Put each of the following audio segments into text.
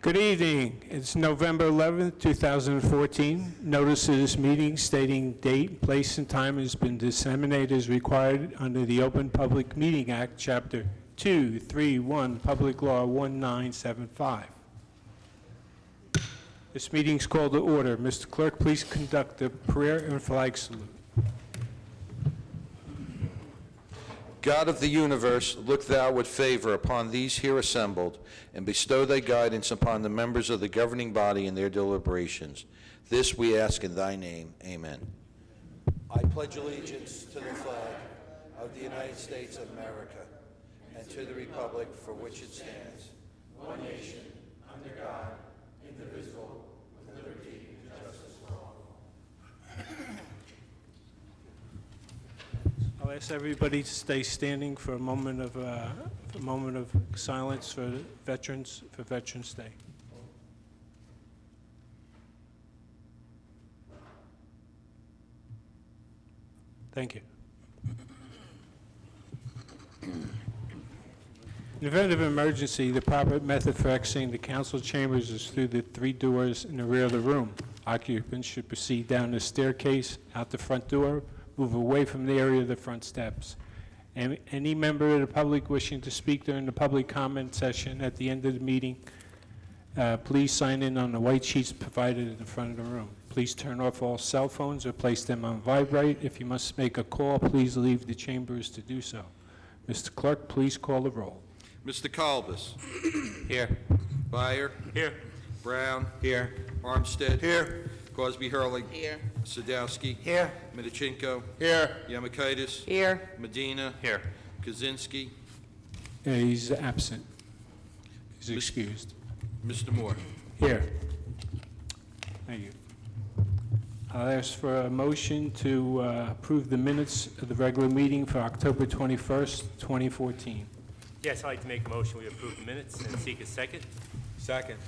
Good evening. It's November 11th, 2014. Notice of this meeting stating date, place, and time has been disseminated as required under the Open Public Meeting Act, Chapter 231, Public Law 1975. This meeting is called to order. Mr. Clerk, please conduct the prayer and flag salute. God of the universe, look thou with favor upon these here assembled, and bestow thy guidance upon the members of the governing body in their deliberations. This we ask in thy name. Amen. I pledge allegiance to the flag of the United States of America, and to the republic for which it stands, one nation, under God, indivisible, with liberty and justice for all. I'll ask everybody to stay standing for a moment of silence for Veterans Day. Thank you. In the event of emergency, the proper method for exiting the council chambers is through the 3 doors in the rear of the room. Occupants should proceed down the staircase, out the front door, move away from the area of the front steps. And any member of the public wishing to speak during the public comment session at the end of the meeting, please sign in on the white sheets provided in the front of the room. Please turn off all cell phones or place them on vibrate. If you must make a call, please leave the chambers to do so. Mr. Clerk, please call the roll. Mr. Kalbas. Here. Byer. Here. Brown. Here. Armstead. Here. Crosby Hurley. Here. Sadowski. Here. Midachinko. Here. Yamakaitis. Here. Medina. Here. Kaczynski. He's absent. He's excused. Mr. Moore. Here. Thank you. I'll ask for a motion to approve the minutes of the regular meeting for October 21st, 2014. Yes, I'd like to make a motion, we approve the minutes and seek a second. Second.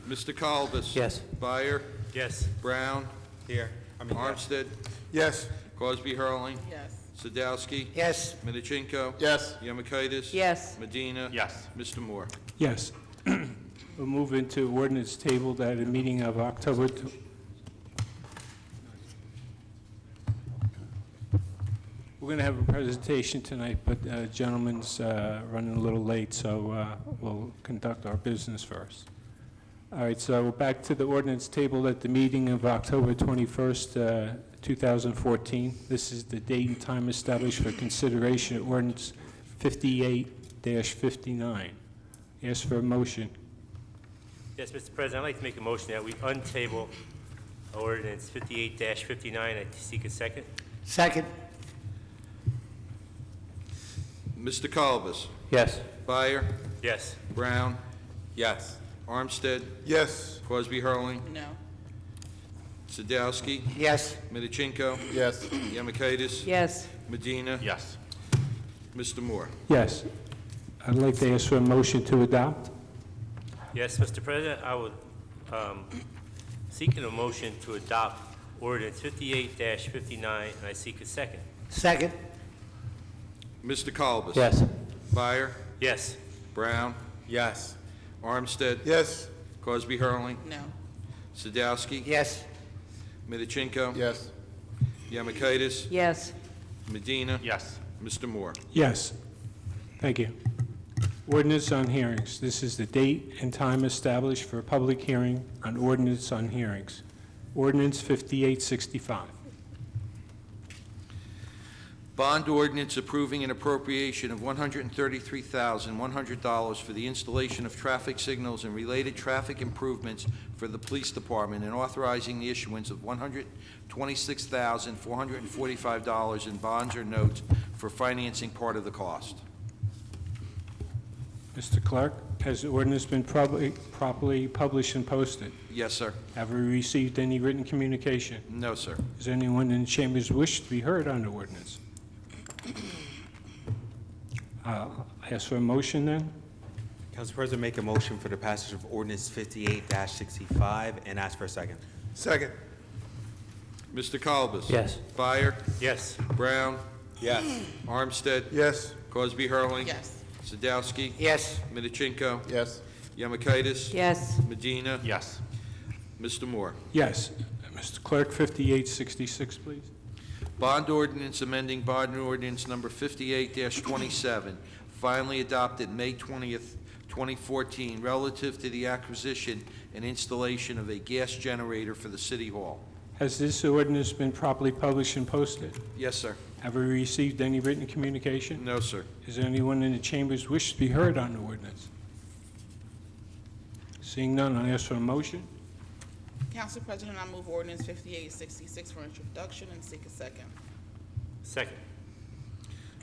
Mr. Kalbas. Yes. Byer. Yes. Brown. Here. Armstead. Yes. Crosby Hurley. Yes. Sadowski. Yes. Midachinko. Yes. Yamakaitis. Yes. Medina. Yes. Mr. Moore. Yes. We'll move into ordinance tabled at a meeting of October. We're going to have a presentation tonight, but gentleman's running a little late, so we'll conduct our business first. All right, so back to the ordinance tabled at the meeting of October 21st, 2014. This is the date and time established for consideration of ordinance 58-59. Ask for a motion. Yes, Mr. President, I'd like to make a motion that we untable ordinance 58-59. I seek a second. Second. Mr. Kalbas. Yes. Byer. Yes. Brown. Yes. Armstead. Yes. Crosby Hurley. No. Sadowski. Yes. Midachinko. Yes. Yamakaitis. Yes. Medina. Yes. Mr. Moore. Yes. I'd like to ask for a motion to adopt. Yes, Mr. President, I would seek a motion to adopt ordinance 58-59, and I seek a second. Second. Mr. Kalbas. Yes. Byer. Yes. Brown. Yes. Armstead. Yes. Crosby Hurley. No. Sadowski. Yes. Midachinko. Yes. Yamakaitis. Yes. Medina. Yes. Mr. Moore. Yes. Thank you. Ordinance on hearings. This is the date and time established for a public hearing on ordinance on hearings. Ordinance 5865. Bond ordinance approving an appropriation of $133,100 for the installation of traffic signals and related traffic improvements for the police department, and authorizing the issuance of $126,445 in bonds or notes for financing part of the cost. Mr. Clerk, has the ordinance been properly published and posted? Yes, sir. Have we received any written communication? No, sir. Does anyone in the chambers wish to be heard on the ordinance? I ask for a motion then. Council President, make a motion for the passage of ordinance 58-65 and ask for a second. Second. Mr. Kalbas. Yes. Byer. Yes. Brown. Yes. Armstead. Yes. Crosby Hurley. Yes. Sadowski. Yes. Midachinko. Yes. Yemakaitis? Yes. Medina? Yes. Mr. Moore? Yes. Mr. Clerk, 5866, please. Bond ordinance amending bond ordinance number 58-27, finally adopted May 20th, 2014, relative to the acquisition and installation of a gas generator for the City Hall. Has this ordinance been properly published and posted? Yes, sir. Have we received any written communication? No, sir. Is there anyone in the chambers wish to be heard on the ordinance? Seeing none, I'll ask for a motion. Council President, I move ordinance 5866 for introduction and seek a second. Second.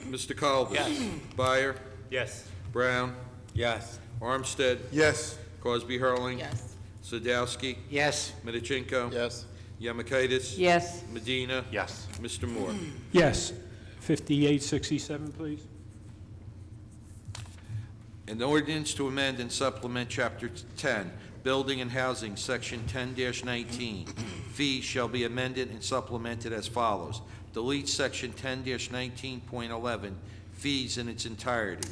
Mr. Colbus? Yes. Byer? Yes. Brown? Yes. Armstead? Yes. Crosby Hurling? Yes. Sadowski? Yes. Midachinko? Yes. Yemakaitis? Yes. Medina? Yes. Mr. Moore? Yes. 5867, please. An ordinance to amend and supplement Chapter 10, Building and Housing, Section 10-19. Fees shall be amended and supplemented as follows. Delete Section 10-19.11, fees in its entirety.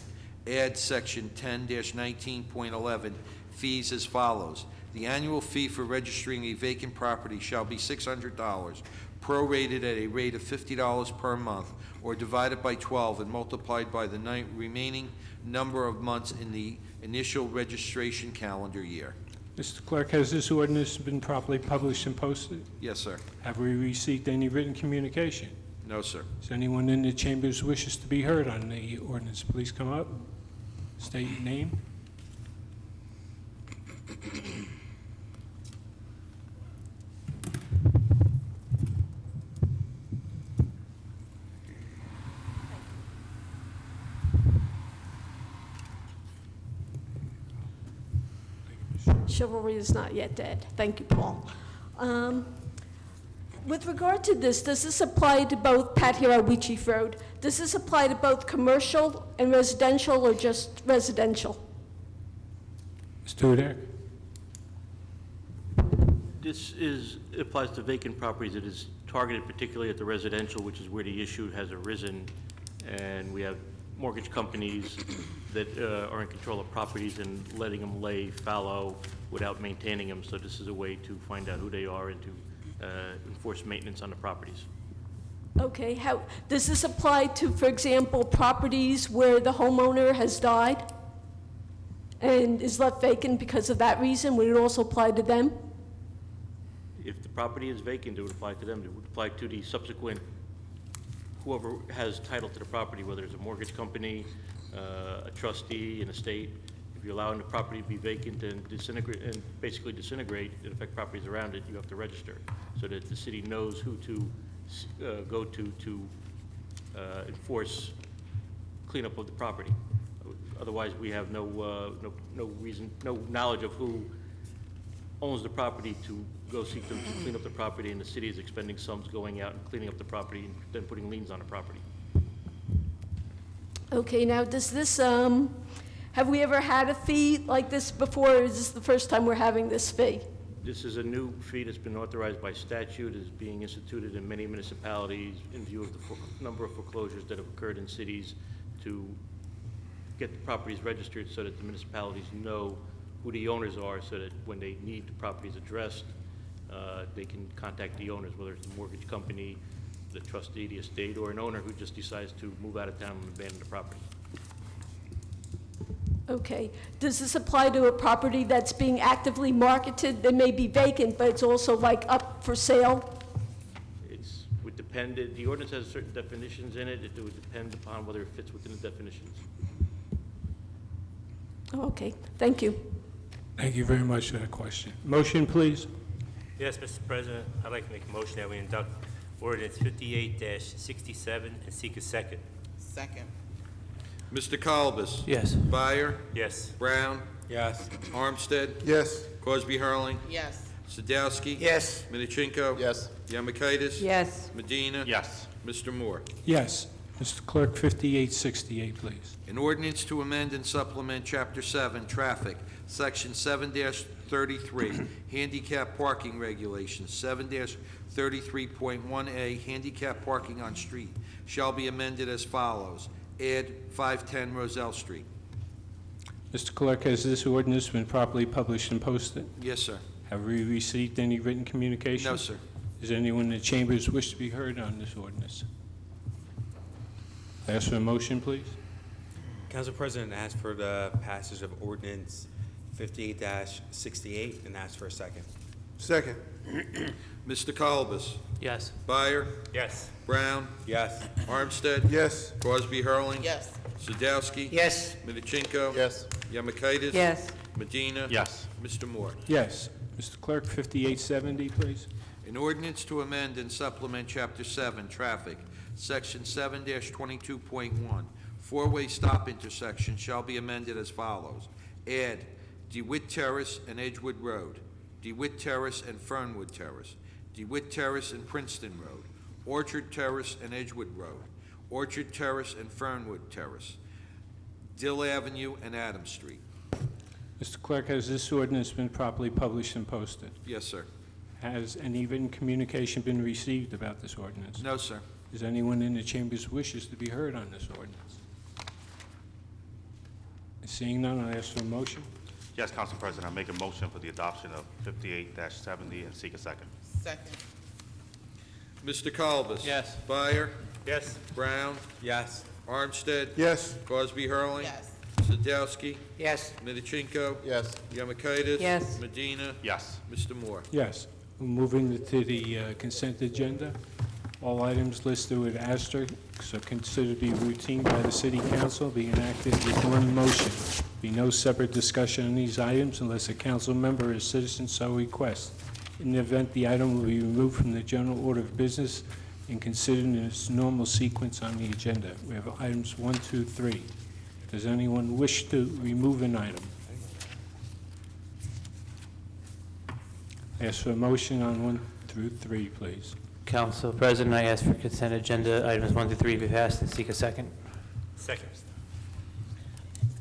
Add Section 10-19.11, fees as follows. The annual fee for registering a vacant property shall be $600, prorated at a rate of $50 per month, or divided by 12 and multiplied by the remaining number of months in the initial registration calendar year. Mr. Clerk, has this ordinance been properly published and posted? Yes, sir. Have we received any written communication? No, sir. Is anyone in the chambers wishes to be heard on the ordinance? Please come up. State your name. Chivalry is not yet dead. Thank you, Paul. With regard to this, does this apply to both Pat Hero, Chief Road? Does this apply to both commercial and residential, or just residential? Mr. Hudak? This applies to vacant properties. It is targeted particularly at the residential, which is where the issue has arisen, and we have mortgage companies that are in control of properties and letting them lay fallow without maintaining them. So this is a way to find out who they are and to enforce maintenance on the properties. Okay, how, does this apply to, for example, properties where the homeowner has died and is left vacant because of that reason? Would it also apply to them? If the property is vacant, it would apply to them. It would apply to the subsequent, whoever has title to the property, whether it's a mortgage company, a trustee, an estate. If you're allowing the property to be vacant and basically disintegrate and affect properties around it, you have to register so that the city knows who to go to enforce cleanup of the property. Otherwise, we have no knowledge of who owns the property to go seek them to clean up the property, and the city is expending sums going out and cleaning up the property and then putting liens on the property. Okay, now does this, have we ever had a fee like this before, or is this the first time we're having this fee? This is a new fee that's been authorized by statute, is being instituted in many municipalities in view of the number of foreclosures that have occurred in cities to get the properties registered so that the municipalities know who the owners are, so that when they need the properties addressed, they can contact the owners, whether it's the mortgage company, the trustee, the estate, or an owner who just decides to move out of town and abandon the property. Okay, does this apply to a property that's being actively marketed, that may be vacant, but it's also like up for sale? Would depend, the ordinance has certain definitions in it. It would depend upon whether it fits within the definitions. Oh, okay, thank you. Thank you very much for that question. Motion, please. Yes, Mr. President, I'd like to make a motion that we induct ordinance 58-67 and seek a second. Second. Mr. Colbus? Yes. Byer? Yes. Brown? Yes. Armstead? Yes. Crosby Hurling? Yes. Sadowski? Yes. Midachinko? Yes. Yemakaitis? Yes. Medina? Yes. Mr. Moore? Yes. Mr. Clerk, 5868, please. An ordinance to amend and supplement Chapter 7, Traffic, Section 7-33, Handicap Parking Regulations, 7-33.1A, Handicap Parking on Street, shall be amended as follows. Add 510 Roselle Street. Mr. Clerk, has this ordinance been properly published and posted? Yes, sir. Have we received any written communication? No, sir. Does anyone in the chambers wish to be heard on this ordinance? I ask for a motion, please. Council President, ask for the passage of ordinance 58-68 and ask for a second. Second. Mr. Colbus? Yes. Byer? Yes. Brown? Yes. Armstead? Yes. Crosby Hurling? Yes. Sadowski? Yes. Midachinko? Yes. Yemakaitis? yes, Medina? Yes. Mr. Moore? Yes. Mr. Clerk, 5870, please. An ordinance to amend and supplement Chapter 7, Traffic, Section 7-22.1, four-way stop intersection shall be amended as follows. Add DeWitt Terrace and Edgewood Road, DeWitt Terrace and Fernwood Terrace, DeWitt Terrace and Princeton Road, Orchard Terrace and Edgewood Road, Orchard Terrace and Fernwood Terrace, Dill Avenue and Adams Street. Mr. Clerk, has this ordinance been properly published and posted? Yes, sir. Has any written communication been received about this ordinance? No, sir. Does anyone in the chambers wishes to be heard on this ordinance? Seeing none, I ask for a motion. Yes, Council President, I make a motion for the adoption of 58-70 and seek a second. Second. Mr. Colbus? Yes. Byer? Yes. Brown? Yes. Armstead? Yes. Crosby Hurling? Yes. Sadowski? Yes. Midachinko? Yes. Yemakaitis? Yes. Medina? Yes. Mr. Moore? Yes. Moving to the consent agenda. All items listed with asterisks are considered to be routine by the City Council, being enacted with one motion. Be no separate discussion on these items unless a council member or citizen so requests. In the event, the item will be removed from the general order of business and considered in its normal sequence on the agenda. We have items 1, 2, 3. Does anyone wish to remove an item? I ask for a motion on 1 through 3, please. Council President, I ask for consent agenda items 1 to 3 be passed and seek a second. Second.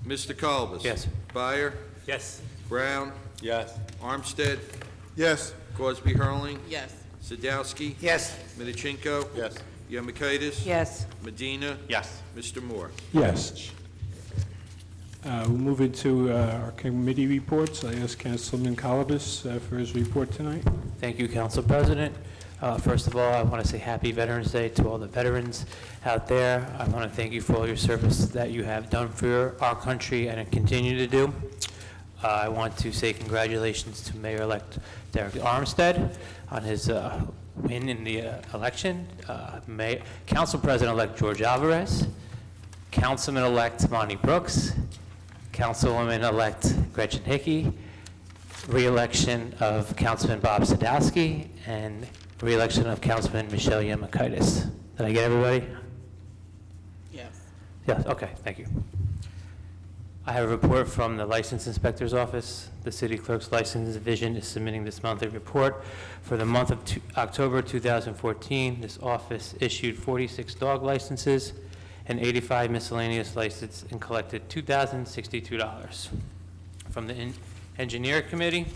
Mr. Colbus? Yes. Byer? Yes. Brown? Yes. Armstead? Yes. Crosby Hurling? Yes. Sadowski? Yes. Midachinko? Yes. Yemakaitis? yes, Medina? Yes. Mr. Moore? Yes. We'll move into our committee reports. I ask Councilman Colibus for his report tonight. Thank you, Council President. First of all, I want to say Happy Veterans Day to all the veterans out there. I want to thank you for all your service that you have done for our country and continue to do. I want to say congratulations to Mayor-elect Derek Armstead on his win in the election. Council President-elect George Alvarez, Councilman-elect Monty Brooks, Councilwoman-elect Gretchen Hickey, re-election of Councilman Bob Sadowski, and re-election of Councilman Michelle Yemakaitis. Did I get everybody? Yes. Yes, okay, thank you. I have a report from the License Inspector's Office. The City Clerk's License Division is submitting this monthly report. For the month of October 2014, this office issued 46 dog licenses and 85 miscellaneous licenses and collected $2,062. From the Engineer Committee,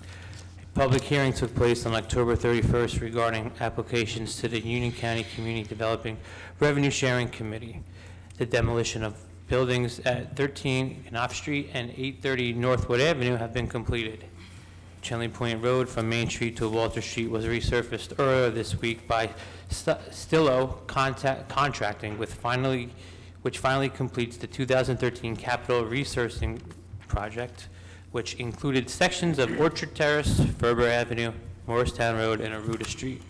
a public hearing took place on October 31st regarding applications to the Union County Community Developing Revenue Sharing Committee. The demolition of buildings at 13 Knopf Street and 830 Northwood Avenue have been completed. Chenley Point Road from Main Street to Walter Street was resurfaced earlier this week by Stillo Contracting, which finally completes the 2013 capital resurfacing project, which included sections of Orchard Terrace, Ferber Avenue, Morristown Road, and Aruda Street.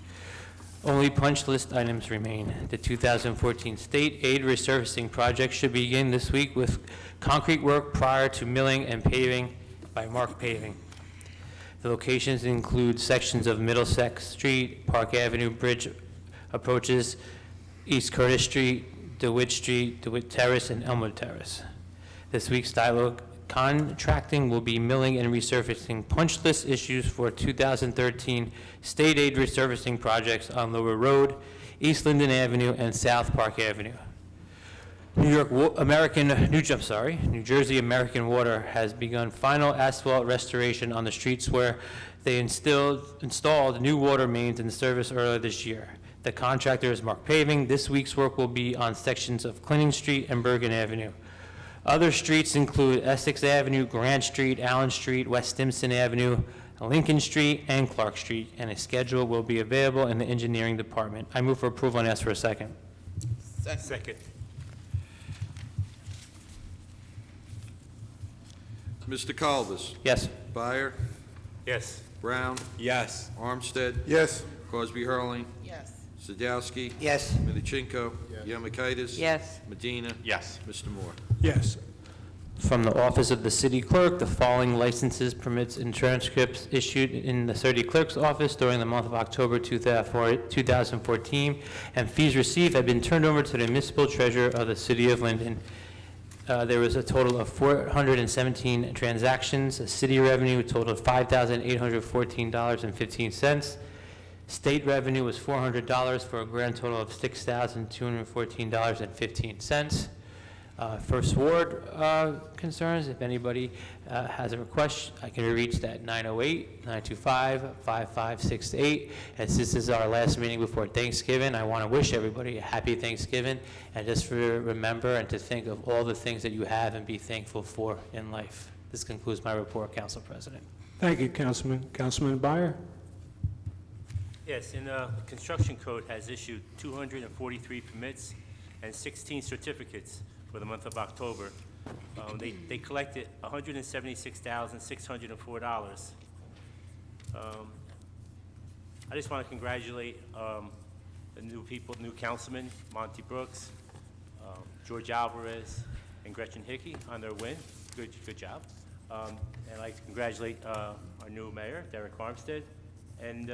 Only punch list items remain. The 2014 state aid resurfacing project should begin this week with concrete work prior to milling and paving by Mark Paving. The locations include sections of Middlesex Street, Park Avenue Bridge approaches, East Curtis Street, DeWitt Street, DeWitt Terrace, and Elmwood Terrace. This week's dialogue contracting will be milling and resurfacing punch list issues for 2013 state aid resurfacing projects on Lower Road, East Linden Avenue, and South Park Avenue. New Jersey American Water has begun final asphalt restoration on the streets where they installed new water mains in service earlier this year. The contractor is Mark Paving. This week's work will be on sections of Clinton Street and Bergen Avenue. Other streets include Essex Avenue, Grant Street, Allen Street, West Stimson Avenue, Lincoln Street, and Clark Street, and a schedule will be available in the engineering department. I move for approval and ask for a second. Second. Mr. Kalbus? Yes. Byer? Yes. Brown? Yes. Armstead? Yes. Crosby Hurling? Yes. Sadowski? Yes. Midachinko? Yemakaitis? Yes. Medina? Yes. Mr. Moore? Yes. From the Office of the City Clerk, the following licenses, permits, and transcripts issued in the City Clerk's office during the month of October 2014, and fees received have been turned over to the municipal treasurer of the City of Linden. There was a total of 417 transactions. A city revenue totaled $5,814.15. State revenue was $400 for a grand total of $6,214.15. First Ward concerns, if anybody has a request, I can be reached at 908-925-5568. As this is our last meeting before Thanksgiving, I want to wish everybody a happy Thanksgiving, and just remember and to think of all the things that you have and be thankful for in life. This concludes my report, Council President. Thank you, Councilman. Councilman Byer? Yes, and the construction code has issued 243 permits and 16 certificates for the month of October. They collected $176,604. I just want to congratulate the new people, new councilmen, Monty Brooks, George Alvarez, and Gretchen Hickey on their win. Good job. And I'd like to congratulate our new mayor, Derek Armstead, and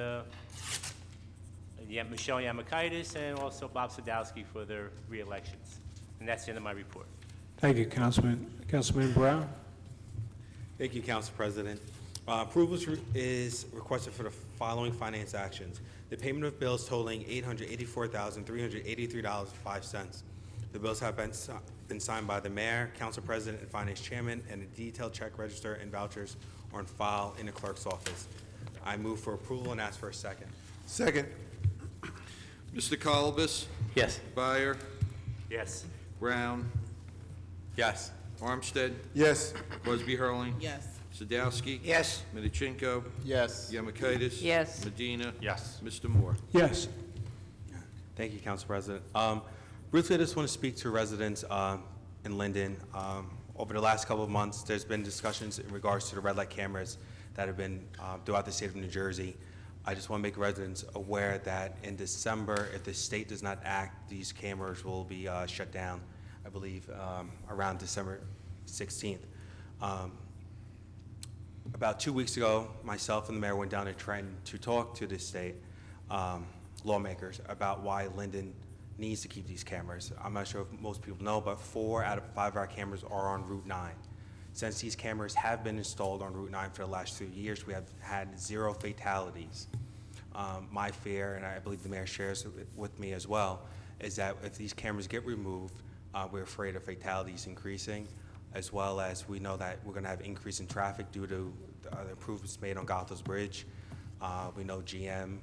Michelle Yamakaitis, and also Bob Sadowski for their re-elections. And that's the end of my report. Thank you, Councilman. Councilman Brown? Thank you, Council President. Approval is requested for the following finance actions. The payment of bills totaling $884,383.05. The bills have been signed by the mayor, council president, and finance chairman, and a detailed check register and vouchers are on file in the clerk's office. I move for approval and ask for a second. Second. Mr. Kalbus? Yes. Byer? Yes. Brown? Yes. Armstead? Yes. Crosby Hurling? Yes. Sadowski? Yes. Midachinko? Yes. Yemakaitis? Yes. Medina? Yes. Mr. Moore? Yes. Thank you, Council President. Briefly, I just want to speak to residents in Linden. Over the last couple of months, there's been discussions in regards to the red light cameras that have been throughout the state of New Jersey. I just want to make residents aware that in December, if the state does not act, these cameras will be shut down, I believe, around December 16th. About 2 weeks ago, myself and the mayor went down to Trenton to talk to the state lawmakers about why Linden needs to keep these cameras. I'm not sure if most people know, but 4 out of 5 of our cameras are on Route 9. Since these cameras have been installed on Route 9 for the last 2 years, we have had 0 fatalities. My fear, and I believe the mayor shares it with me as well, is that if these cameras get removed, we're afraid of fatalities increasing, as well as we know that we're going to have increase in traffic due to the improvements made on Gothels Bridge. We know GM,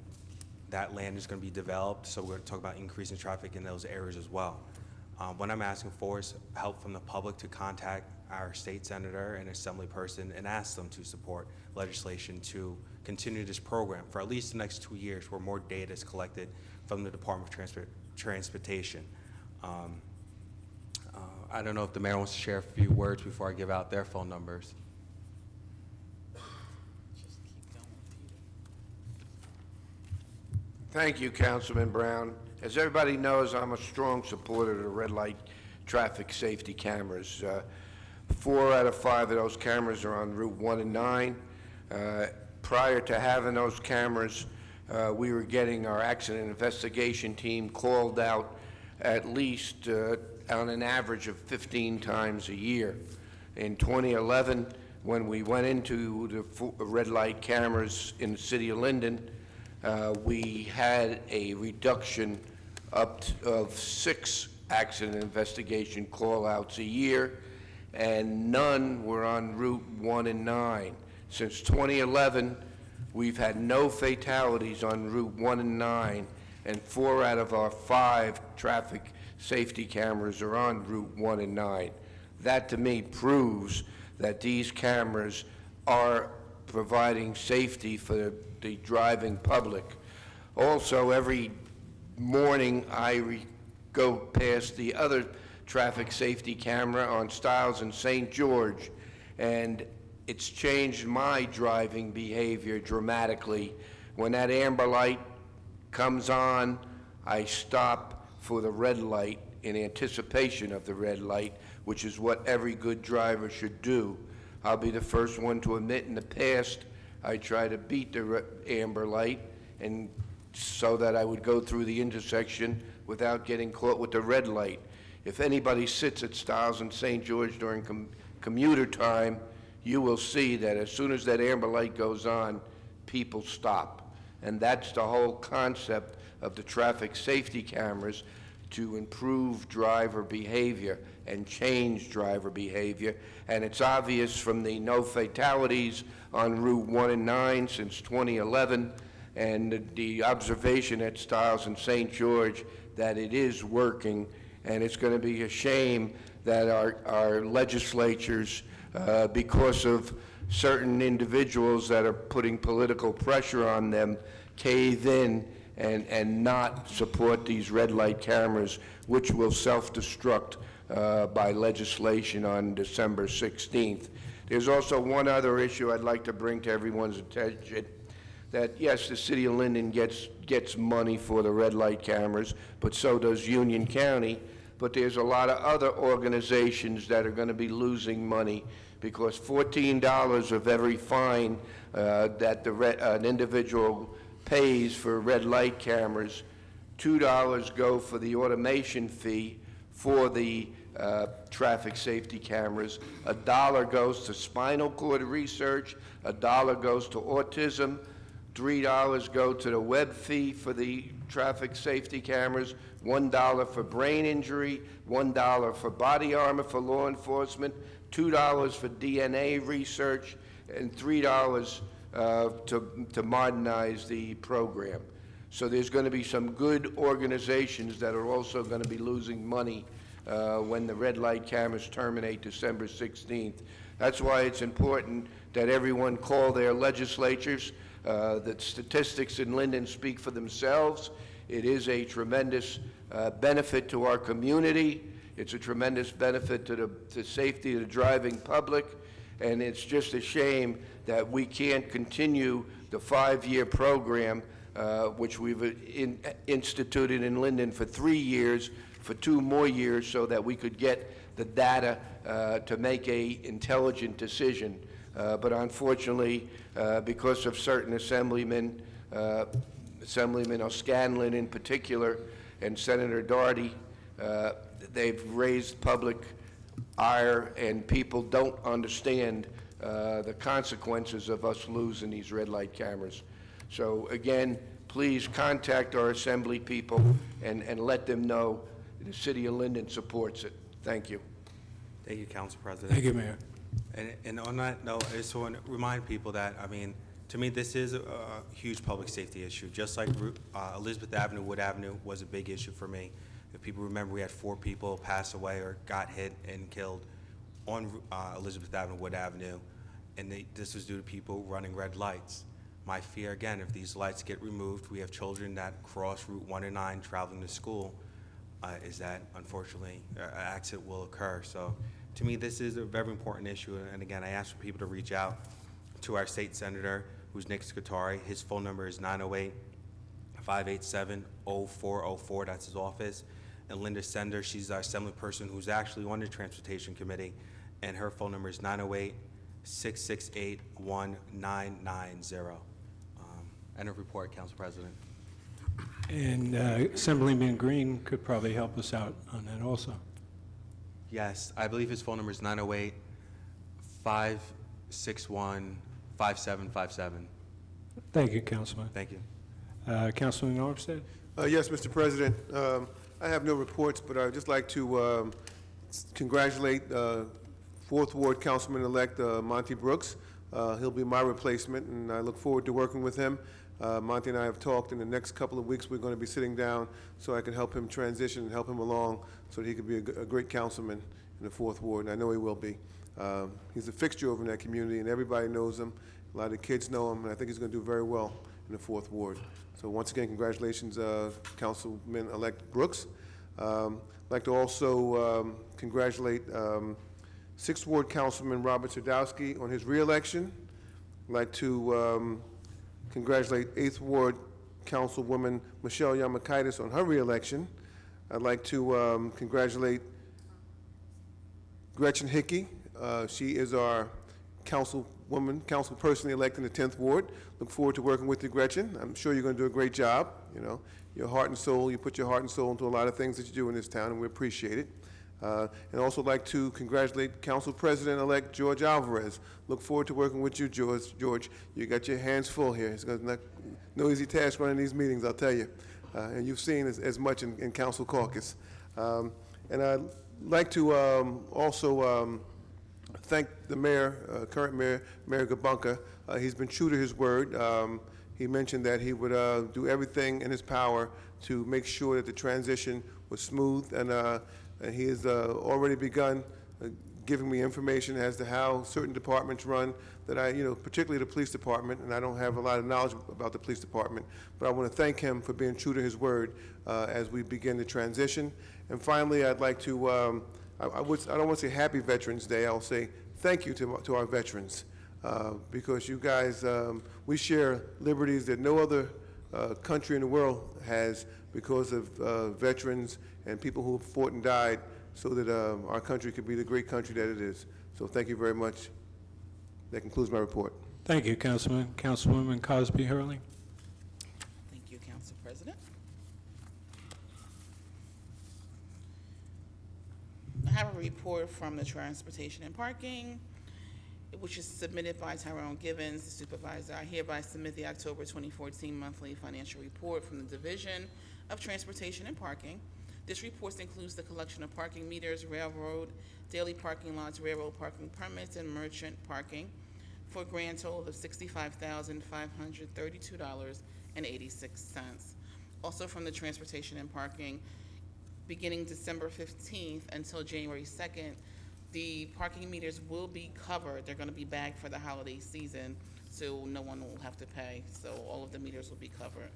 that land is going to be developed, so we're going to talk about increasing traffic in those areas as well. What I'm asking for is help from the public to contact our state senator and assembly person and ask them to support legislation to continue this program for at least the next 2 years, where more data is collected from the Department of Transportation. I don't know if the mayor wants to share a few words before I give out their phone numbers. Thank you, Councilman Brown. As everybody knows, I'm a strong supporter of the red light traffic safety cameras. 4 out of 5 of those cameras are on Route 1 and 9. Prior to having those cameras, we were getting our accident investigation team called out at least on an average of 15 times a year. In 2011, when we went into the red light cameras in the city of Linden, we had a reduction of 6 accident investigation call-outs a year, and none were on Route 1 and 9. Since 2011, we've had no fatalities on Route 1 and 9, and 4 out of our 5 traffic safety cameras are on Route 1 and 9. That, to me, proves that these cameras are providing safety for the driving public. Also, every morning, go past the other traffic safety camera on Stiles and St. George, and it's changed my driving behavior dramatically. When that amber light comes on, I stop for the red light in anticipation of the red light, which is what every good driver should do. I'll be the first one to admit, in the past, I try to beat the amber light, and so that I would go through the intersection without getting caught with the red light. If anybody sits at Stiles and St. George during commuter time, you will see that as soon as that amber light goes on, people stop. And that's the whole concept of the traffic safety cameras, to improve driver behavior and change driver behavior. And it's obvious from the no fatalities on Route 1 and 9 since 2011, and the observation at Stiles and St. George that it is working. And it's going to be a shame that our legislatures, because of certain individuals that are putting political pressure on them, cave in and not support these red light cameras, which will self-destruct by legislation on December 16th. There's also one other issue I'd like to bring to everyone's attention, that yes, the city of Linden gets money for the red light cameras, but so does Union County. But there's a lot of other organizations that are going to be losing money, because $14 of every fine that an individual pays for red light cameras, $2 go for the automation fee for the traffic safety cameras, $1 goes to spinal cord research, $1 goes to autism, $3 go to the web fee for the traffic safety cameras, $1 for brain injury, $1 for body armor for law enforcement, $2 for DNA research, and $3 to modernize the program. So there's going to be some good organizations that are also going to be losing money when the red light cameras terminate December 16th. That's why it's important that everyone call their legislatures. The statistics in Linden speak for themselves. It is a tremendous benefit to our community. It's a tremendous benefit to the safety of the driving public. And it's just a shame that we can't continue the 5-year program, which we've instituted in Linden for 3 years, for 2 more years, so that we could get the data to make a intelligent decision. But unfortunately, because of certain Assemblyman O'Scanlan in particular, and Senator Doherty, they've raised public ire, and people don't understand the consequences of us losing these red light cameras. So again, please contact our Assembly people and let them know the City of Linden supports it. Thank you. Thank you, Council President. Thank you, Mayor. And on that note, I just want to remind people that, I mean, to me, this is a huge public safety issue. Just like Elizabeth Avenue, Wood Avenue was a big issue for me. If people remember, we had 4 people pass away or got hit and killed on Elizabeth Avenue, Wood Avenue, and this was due to people running red lights. My fear, again, if these lights get removed, we have children that cross Route 1 and 9 traveling to school, is that, unfortunately, an accident will occur. So, to me, this is a very important issue, and again, I ask for people to reach out to our state senator, who's Nick Scutari. His phone number is 908-587-0404. That's his office. And Linda Sender, she's our assembly person who's actually on the Transportation Committee, and her phone number is 908-668-1990. End of report, Council President. And Assemblyman Green could probably help us out on that also. Yes, I believe his phone number is 908-561-5757. Thank you, Councilman. Thank you. Councilman Armstead? Yes, Mr. President. I have no reports, but I'd just like to congratulate 4th Ward Councilman-elect Monty Brooks. He'll be my replacement, and I look forward to working with him. Monty and I have talked. In the next couple of weeks, we're going to be sitting down so I can help him transition and help him along so that he could be a great councilman. And in the Fourth Ward, and I know he will be. He's a fixture over in that community, and everybody knows him. A lot of the kids know him, and I think he's going to do very well in the Fourth Ward. So once again, congratulations, Councilman-elect Brooks. I'd like to also congratulate Sixth Ward Councilman Robert Sadowski on his reelection. I'd like to congratulate Eighth Ward Councilwoman Michelle Yamakaitis on her reelection. I'd like to congratulate Gretchen Hickey. She is our councilperson elect in the 10th Ward. Look forward to working with you, Gretchen. I'm sure you're going to do a great job. You know, your heart and soul, you put your heart and soul into a lot of things that you do in this town, and we appreciate it. And also like to congratulate Council President-elect George Alvarez. Look forward to working with you, George. You got your hands full here. It's no easy task running these meetings, I'll tell you. And you've seen as much in Council Caucus. And I'd like to also thank the mayor, current mayor, Mayor Gabunka. He's been true to his word. He mentioned that he would do everything in his power to make sure that the transition was smooth, and he has already begun giving me information as to how certain departments run that particularly the police department, and I don't have a lot of knowledge about the police department, but I want to thank him for being true to his word as we begin the transition. And finally, I'd like to, I don't want to say Happy Veterans Day, I'll say thank you to our veterans, because you guys, we share liberties that no other country in the world has because of veterans and people who fought and died so that our country could be the great country that it is. So thank you very much. That concludes my report. Thank you, Councilman. Councilwoman Cosby Hurley. Thank you, Council President. I have a report from the Transportation and Parking, which is submitted by Tyrone Givens, the supervisor. I hereby submit the October 2014 monthly financial report from the Division of Transportation and Parking. This report includes the collection of parking meters, railroad, daily parking lots, railroad parking permits, and merchant parking for a grand total of $65,532.86. Also from the Transportation and Parking, beginning December 15th until January 2nd, the parking meters will be covered. They're going to be bagged for the holiday season, so no one will have to pay. So all of the meters will be covered.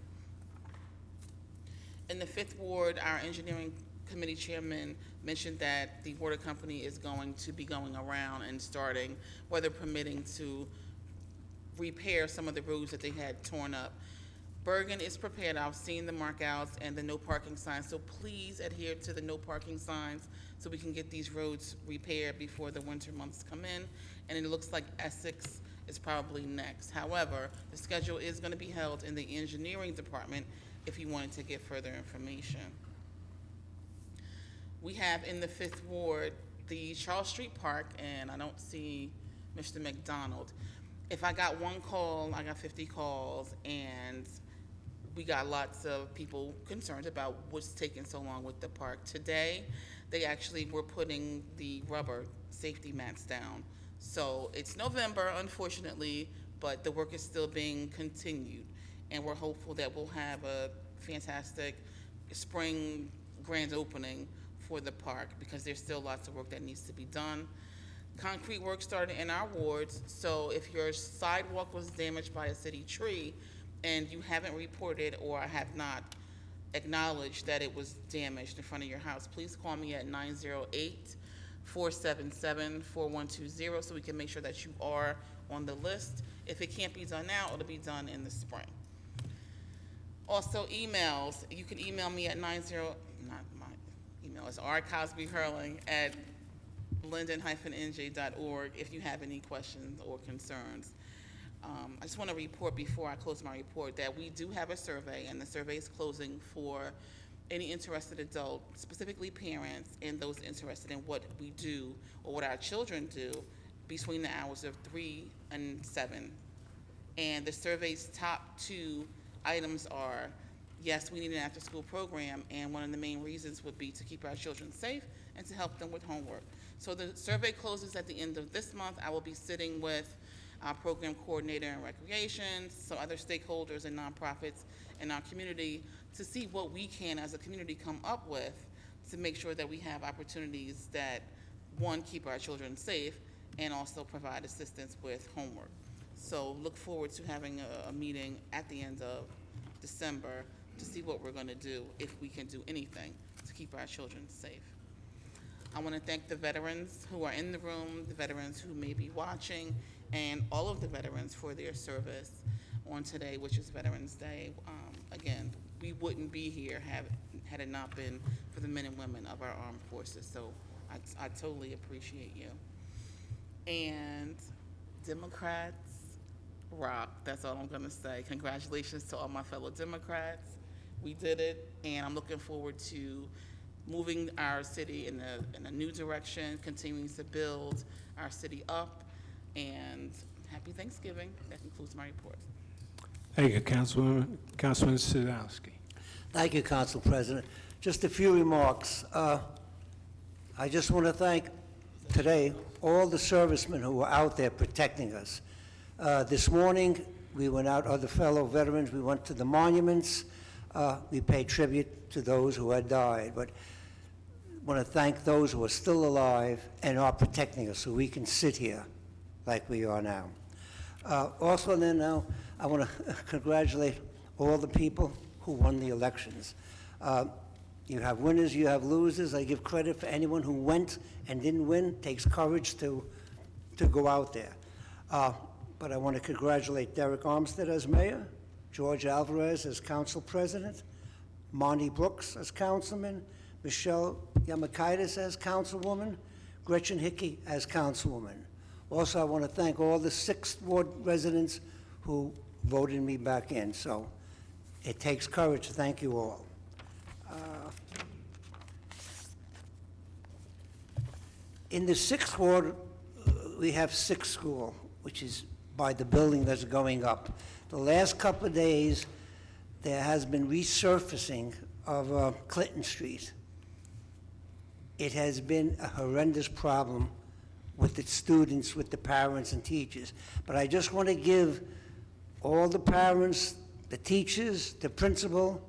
In the Fifth Ward, our engineering committee chairman mentioned that the water company is going to be going around and starting, weather permitting, to repair some of the roads that they had torn up. Bergen is prepared. I've seen the markouts and the no parking signs, so please adhere to the no parking signs so we can get these roads repaired before the winter months come in. And it looks like Essex is probably next. However, the schedule is going to be held in the engineering department if you wanted to get further information. We have in the Fifth Ward the Charles Street Park, and I don't see Mr. McDonald. If I got one call, I got 50 calls, and we got lots of people concerned about what's taking so long with the park. Today, they actually were putting the rubber safety mats down. So it's November, unfortunately, but the work is still being continued. And we're hopeful that we'll have a fantastic spring grand opening for the park, because there's still lots of work that needs to be done. Concrete work started in our wards, so if your sidewalk was damaged by a city tree and you haven't reported or have not acknowledged that it was damaged in front of your house, please call me at 908-477-4120 so we can make sure that you are on the list. If it can't be done now, it'll be done in the spring. Also, emails. You can email me at not my email, it's rcosbyhurling@linden-nj.org if you have any questions or concerns. I just want to report before I close my report that we do have a survey, and the survey is closing for any interested adult, specifically parents, and those interested in what we do or what our children do between the hours of 3 and 7. And the survey's top 2 items are, yes, we need an after-school program, and one of the main reasons would be to keep our children safe and to help them with homework. So the survey closes at the end of this month. I will be sitting with our program coordinator in recreation, some other stakeholders and nonprofits in our community to see what we can as a community come up with to make sure that we have opportunities that one, keep our children safe, and also provide assistance with homework. So look forward to having a meeting at the end of December to see what we're going to do, if we can do anything to keep our children safe. I want to thank the veterans who are in the room, the veterans who may be watching, and all of the veterans for their service on today, which is Veterans Day. Again, we wouldn't be here had it not been for the men and women of our armed forces. So I totally appreciate you. And Democrats rock. That's all I'm going to say. Congratulations to all my fellow Democrats. We did it, and I'm looking forward to moving our city in a new direction, continuing to build our city up, and happy Thanksgiving. That concludes my report. Thank you, Councilman Sadowski. Thank you, Council President. Just a few remarks. I just want to thank today all the servicemen who were out there protecting us. This morning, we went out, other fellow veterans, we went to the monuments. We paid tribute to those who had died. But I want to thank those who are still alive and are protecting us so we can sit here like we are now. Also, then now, I want to congratulate all the people who won the elections. You have winners, you have losers. I give credit for anyone who went and didn't win. Takes courage to go out there. But I want to congratulate Derek Armstead as mayor, George Alvarez as council president, Monty Brooks as councilman, Michelle Yamakaitis as councilwoman, Gretchen Hickey as councilwoman. Also, I want to thank all the 6th Ward residents who voted me back in. So it takes courage. Thank you all. In the 6th Ward, we have 6th School, which is by the building that's going up. The last couple of days, there has been resurfacing of Clinton Street. It has been a horrendous problem with the students, with the parents and teachers. But I just want to give all the parents, the teachers, the principal,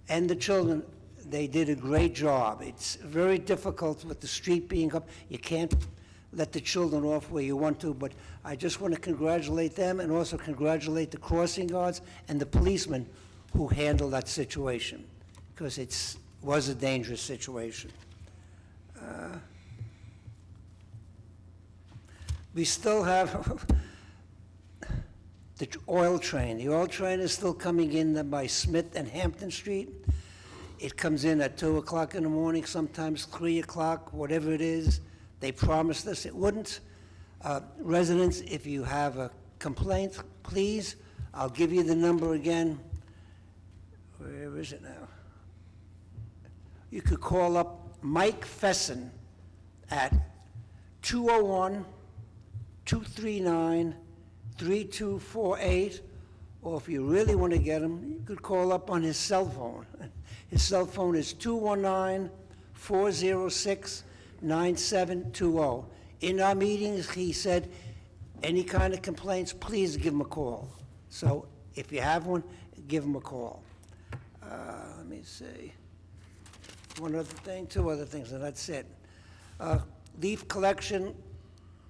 and the children, they did a great job. It's very difficult with the street being up. You can't let the children off where you want to, but I just want to congratulate them and also congratulate the crossing guards and the policemen who handled that situation, because it was a dangerous situation. We still have the oil train. The oil train is still coming in by Smith and Hampton Street. It comes in at 2 o'clock in the morning, sometimes 3 o'clock, whatever it is. They promised us it wouldn't. Residents, if you have a complaint, please, I'll give you the number again. Where is it now? You could call up Mike Fesson at 201-239-3248, or if you really want to get him, you could call up on his cell phone. His cell phone is 219-406-9720. In our meetings, he said, any kind of complaints, please give him a call. So if you have one, give him a call. Let me see. One other thing, 2 other things, and that's it. Leaf collection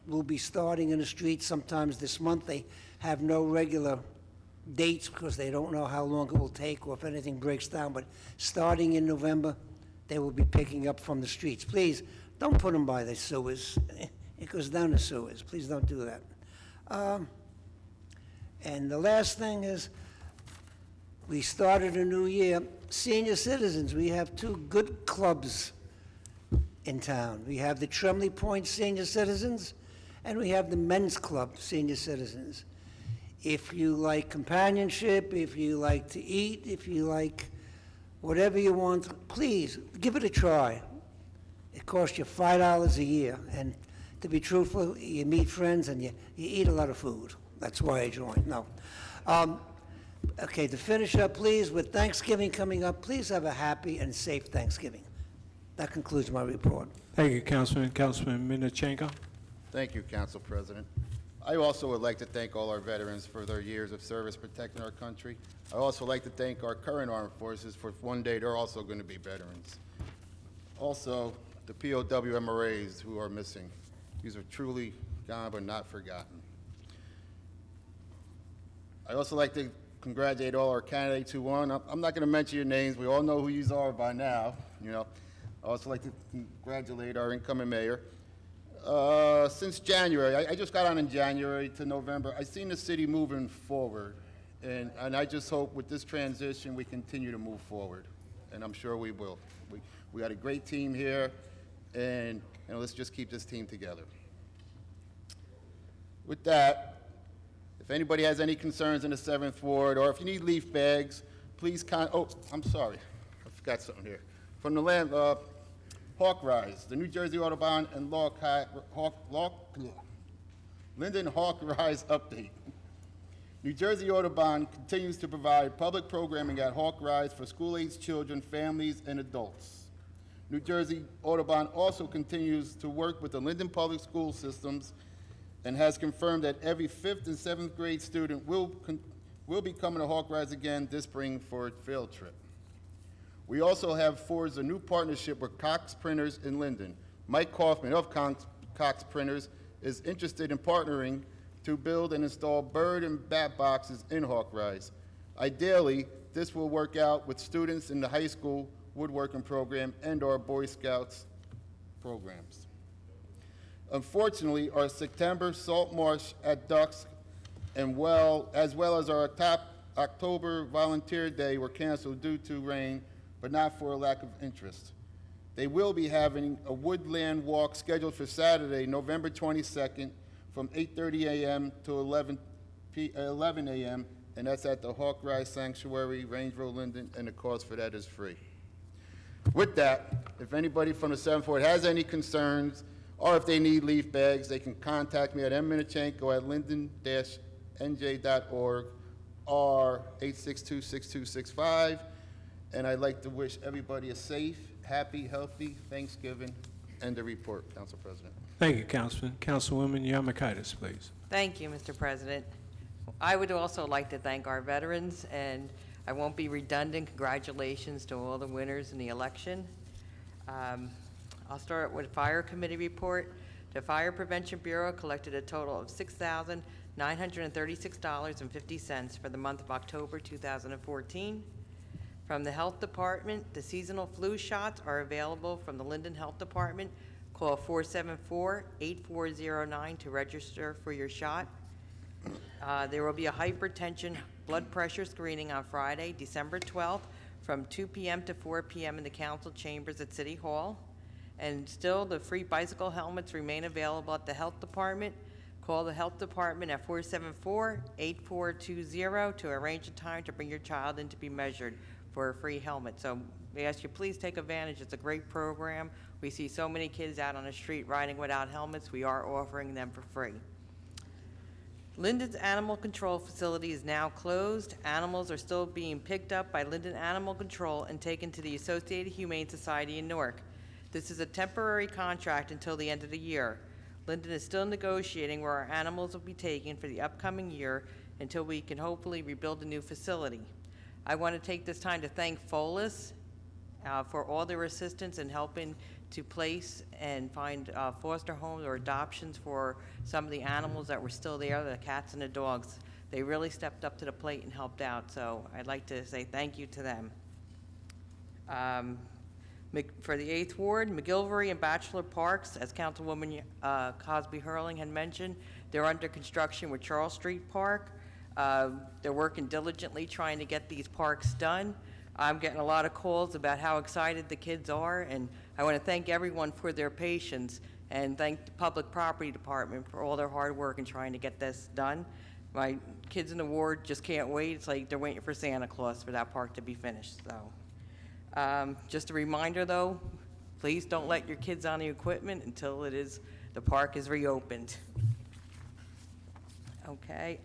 will be starting in the streets sometimes this month. They have no regular dates because they don't know how long it will take or if anything breaks down, but starting in November, they will be picking up from the streets. Please, don't put them by the sewers. It goes down the sewers. Please don't do that. And the last thing is, we started a new year. Senior citizens, we have 2 good clubs in town. We have the Tremley Point Senior Citizens, and we have the Men's Club Senior Citizens. If you like companionship, if you like to eat, if you like whatever you want, please, give it a try. It costs you $5 a year, and to be truthful, you meet friends and you eat a lot of food. That's why I joined. No. Okay, to finish up, please, with Thanksgiving coming up, please have a happy and safe Thanksgiving. That concludes my report. Thank you, Councilman. Councilman Minachenko. Thank you, Council President. I also would like to thank all our veterans for their years of service protecting our country. I also like to thank our current armed forces for one day they're also going to be veterans. Also, the POW MRAs who are missing. These are truly gone but not forgotten. I also like to congratulate all our candidates who won. I'm not going to mention your names. We all know who you are by now. You know, I also like to congratulate our incoming mayor. Since January, I just got on in January to November, I've seen the city moving forward. And I just hope with this transition, we continue to move forward. And I'm sure we will. We got a great team here, and let's just keep this team together. With that, if anybody has any concerns in the 7th Ward, or if you need leaf bags, please oh, I'm sorry. I forgot something here. From the land, Hawk Rise, the New Jersey Audubon and Linden Hawk Rise update. New Jersey Audubon continues to provide public programming at Hawk Rise for school-aged children, families, and adults. New Jersey Audubon also continues to work with the Linden Public School systems and has confirmed that every 5th and 7th grade student will be coming to Hawk Rise again this spring for a field trip. We also have forged a new partnership with Cox Printers in Linden. Mike Kaufman of Cox Printers is interested in partnering to build and install bird and bat boxes in Hawk Rise. Ideally, this will work out with students in the high school woodworking program and our Boy Scouts programs. Unfortunately, our September salt march at Ducks as well as our October volunteer day were canceled due to rain, but not for a lack of interest. They will be having a woodland walk scheduled for Saturday, November 22nd, from 8:30 a.m. to 11 a.m., and that's at the Hawk Rise Sanctuary, Range Road, Linden, and the cost for that is free. With that, if anybody from the 7th Ward has any concerns, or if they need leaf bags, they can contact me at mminichenko at linden-nj.org or 862-6265. And I'd like to wish everybody a safe, happy, healthy Thanksgiving. End the report, Council President. Thank you, Councilman. Councilwoman Yamakaitis, please. Thank you, Mr. President. I would also like to thank our veterans, and I won't be redundant. Congratulations to all the winners in the election. I'll start with Fire Committee report. The Fire Prevention Bureau collected a total of $6,936.50 for the month of October 2014. From the Health Department, the seasonal flu shots are available from the Linden Health Department. Call 474-8409 to register for your shot. There will be a hypertension blood pressure screening on Friday, December 12th, from 2 p.m. to 4 p.m. in the council chambers at City Hall. And still, the free bicycle helmets remain available at the Health Department. Call the Health Department at 474-8420 to arrange a time to bring your child in to be measured for a free helmet. So we ask you, please take advantage. It's a great program. We see so many kids out on the street riding without helmets. We are offering them for free. Linden's Animal Control Facility is now closed. Animals are still being picked up by Linden Animal Control and taken to the Associated Humane Society in Newark. This is a temporary contract until the end of the year. Linden is still negotiating where our animals will be taken for the upcoming year until we can hopefully rebuild a new facility. I want to take this time to thank Folis for all their assistance in helping to place and find foster homes or adoptions for some of the animals that were still there, the cats and the dogs. They really stepped up to the plate and helped out, so I'd like to say thank you to them. For the 8th Ward, McGilvery and Bachelor Parks, as Councilwoman Cosby Hurling had mentioned, they're under construction with Charles Street Park. They're working diligently trying to get these parks done. I'm getting a lot of calls about how excited the kids are, and I want to thank everyone for their patience and thank the Public Property Department for all their hard work in trying to get this done. My kids in the ward just can't wait. It's like they're waiting for Santa Claus for that park to be finished. So, just a reminder though, please don't let your kids on the equipment until the park is reopened. Okay.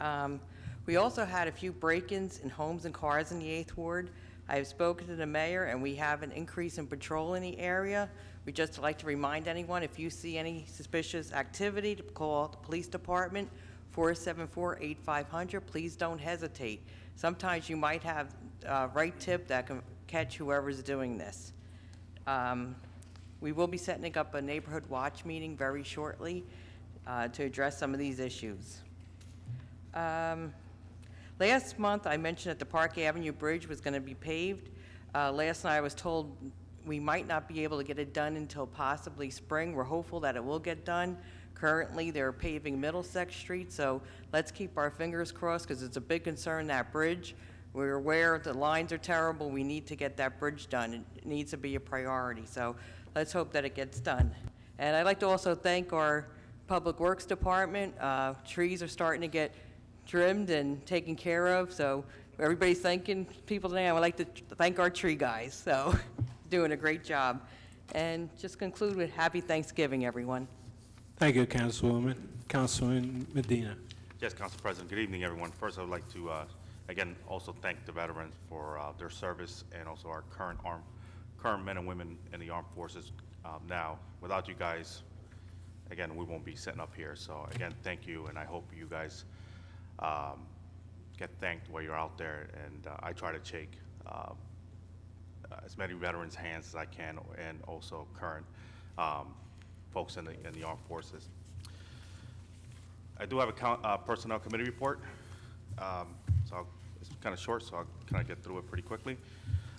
We also had a few break-ins in homes and cars in the 8th Ward. I have spoken to the mayor, and we have an increase in patrol in the area. We'd just like to remind anyone, if you see any suspicious activity, to call the police department, 474-8500. Please don't hesitate. Sometimes you might have a right tip that can catch whoever's doing this. We will be setting up a neighborhood watch meeting very shortly to address some of these issues. Last month, I mentioned that the Park Avenue Bridge was going to be paved. Last night, I was told we might not be able to get it done until possibly spring. We're hopeful that it will get done. Currently, they're paving Middlesex Street, so let's keep our fingers crossed because it's a big concern, that bridge. We're aware the lines are terrible. We need to get that bridge done. It needs to be a priority, so let's hope that it gets done. And I'd like to also thank our Public Works Department. Trees are starting to get trimmed and taken care of, so everybody's thanking people today. I would like to thank our tree guys, so doing a great job. And just conclude with happy Thanksgiving, everyone. Thank you, Councilwoman. Councilman Medina. Yes, Council President, good evening, everyone. First, I would like to, again, also thank the veterans for their service and also our current men and women in the armed forces now. Without you guys, again, we won't be sitting up here. So again, thank you, and I hope you guys get thanked while you're out there. And I try to shake as many veterans' hands as I can, and also current folks in the armed forces. I do have a personnel committee report. It's kind of short, so I'll kind of get through it pretty quickly.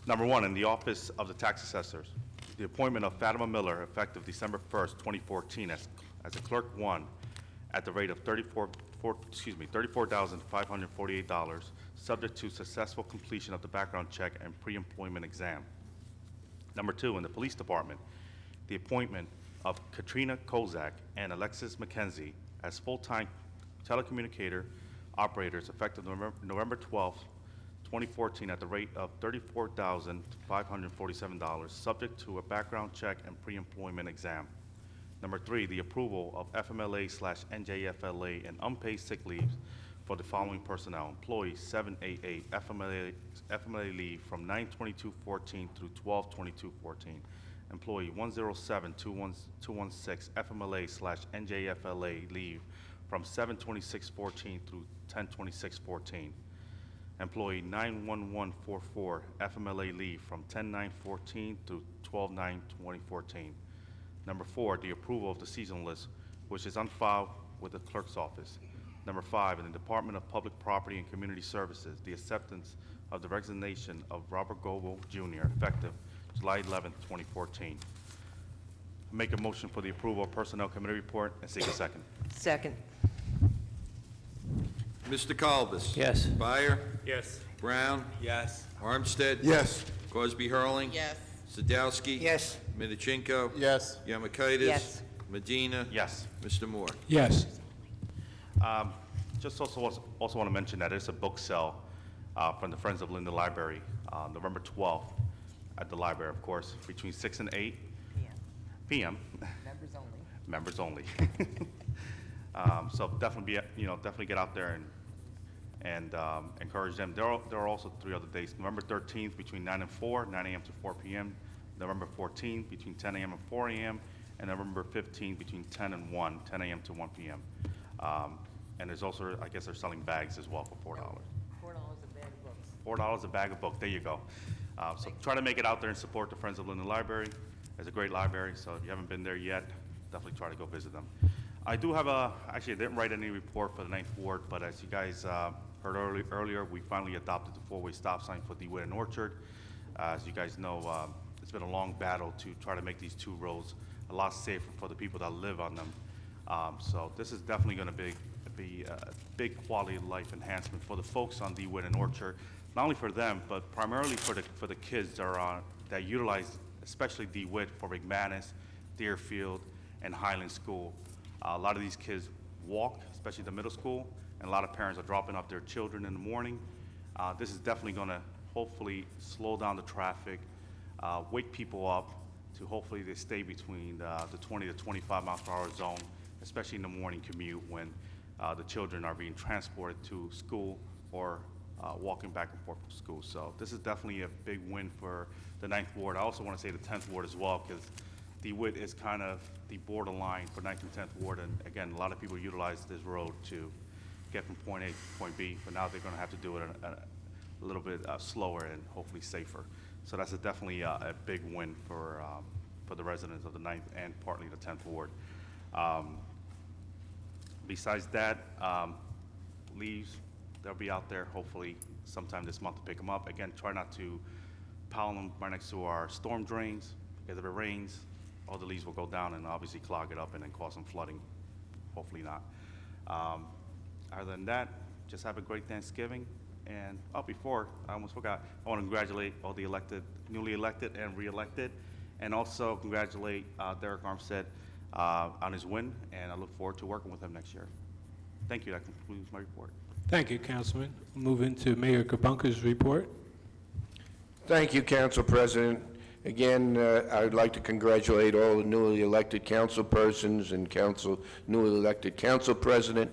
Number one, in the Office of the Tax Assessors, the appointment of Fatima Miller, effective December 1st, 2014, as a Clerk 1 at the rate of $34,548, subject to successful completion of the background check and pre-employment exam. Number two, in the Police Department, the appointment of Katrina Kozak and Alexis McKenzie as full-time telecommunicator operators effective November 12th, 2014 at the rate of $34,547, subject to a background check and pre-employment exam. Number three, the approval of FMLA/NJFLA and unpaid sick leaves for the following personnel. Employee 788 FMLA leave from 9/22/14 through 12/22/14. Employee 107-216 FMLA/NJFLA leave from 7/26/14 through 10/26/14. Employee 91144 FMLA leave from 10/9/14 through 12/9/2014. Number four, the approval of the seasonal list, which is on file with the clerk's office. Number five, in the Department of Public Property and Community Services, the acceptance of the resignation of Robert Goebel Jr., effective July 11th, 2014. Make a motion for the approval of Personnel Committee report and seek a second. Second. Mr. Kalbus? Yes. Byer? Yes. Brown? Yes. Armstead? Yes. Crosby Hurling? Yes. Sadowski? Yes. Minichinko? Yes. Yamakaitis? Yes. Medina? Yes. Mr. Moore? Yes. Just also want to mention that there's a book sale from the Friends of Linden Library, November 12th at the library, of course, between 6 and 8 p.m. Members only. Members only. So definitely definitely get out there and encourage them. There are also 3 other dates: November 13th between 9 and 4, 9 a.m. to 4 p.m. November 14th between 10 a.m. and 4 a.m. and November 15th between 10 and 1, 10 a.m. to 1 p.m. And there's also, I guess, they're selling bags as well for $4. $4 a bag of books. $4 a bag of book. There you go. So try to make it out there and support the Friends of Linden Library. It's a great library, so if you haven't been there yet, definitely try to go visit them. I do have actually I didn't write any report for the 9th Ward, but as you guys heard earlier, we finally adopted the 4-way stop sign for DeWitt and Orchard. As you guys know, it's been a long battle to try to make these 2 roads a lot safer for the people that live on them. So this is definitely going to be a big quality of life enhancement for the folks on DeWitt and Orchard, not only for them, but primarily for the kids that utilize, especially DeWitt, for McManus, Deerfield, and Highland School. A lot of these kids walk, especially the middle school, and a lot of parents are dropping off their children in the morning. This is definitely going to hopefully slow down the traffic, wake people up to hopefully they stay between the 20 to 25 miles per hour zone, especially in the morning commute when the children are being transported to school or walking back and forth from school. So this is definitely a big win for the 9th Ward. I also want to say the 10th Ward as well, because DeWitt is kind of the borderline for 9th and 10th Ward. And again, a lot of people utilize this road to get from point A to point B, but now they're going to have to do it a little bit slower and hopefully safer. So that's definitely a big win for for the residents of the 9th and partly the 10th Ward. Besides that, leaves, they'll be out there hopefully sometime this month to pick them up. Again, try not to pile them right next to our storm drains, because if it rains, all the leaves will go down and obviously clog it up and then cause some flooding. Hopefully not. Other than that, just have a great Thanksgiving. And, before, I almost forgot, I want to congratulate all the newly elected and re-elected, and also congratulate Derek Armstead on his win, and I look forward to working with him next year. Thank you. That concludes my report. Thank you, Councilman. Move into Mayor Kabunka's report. Thank you, Council President. Again, I would like to congratulate all the newly elected council persons and newly elected council president,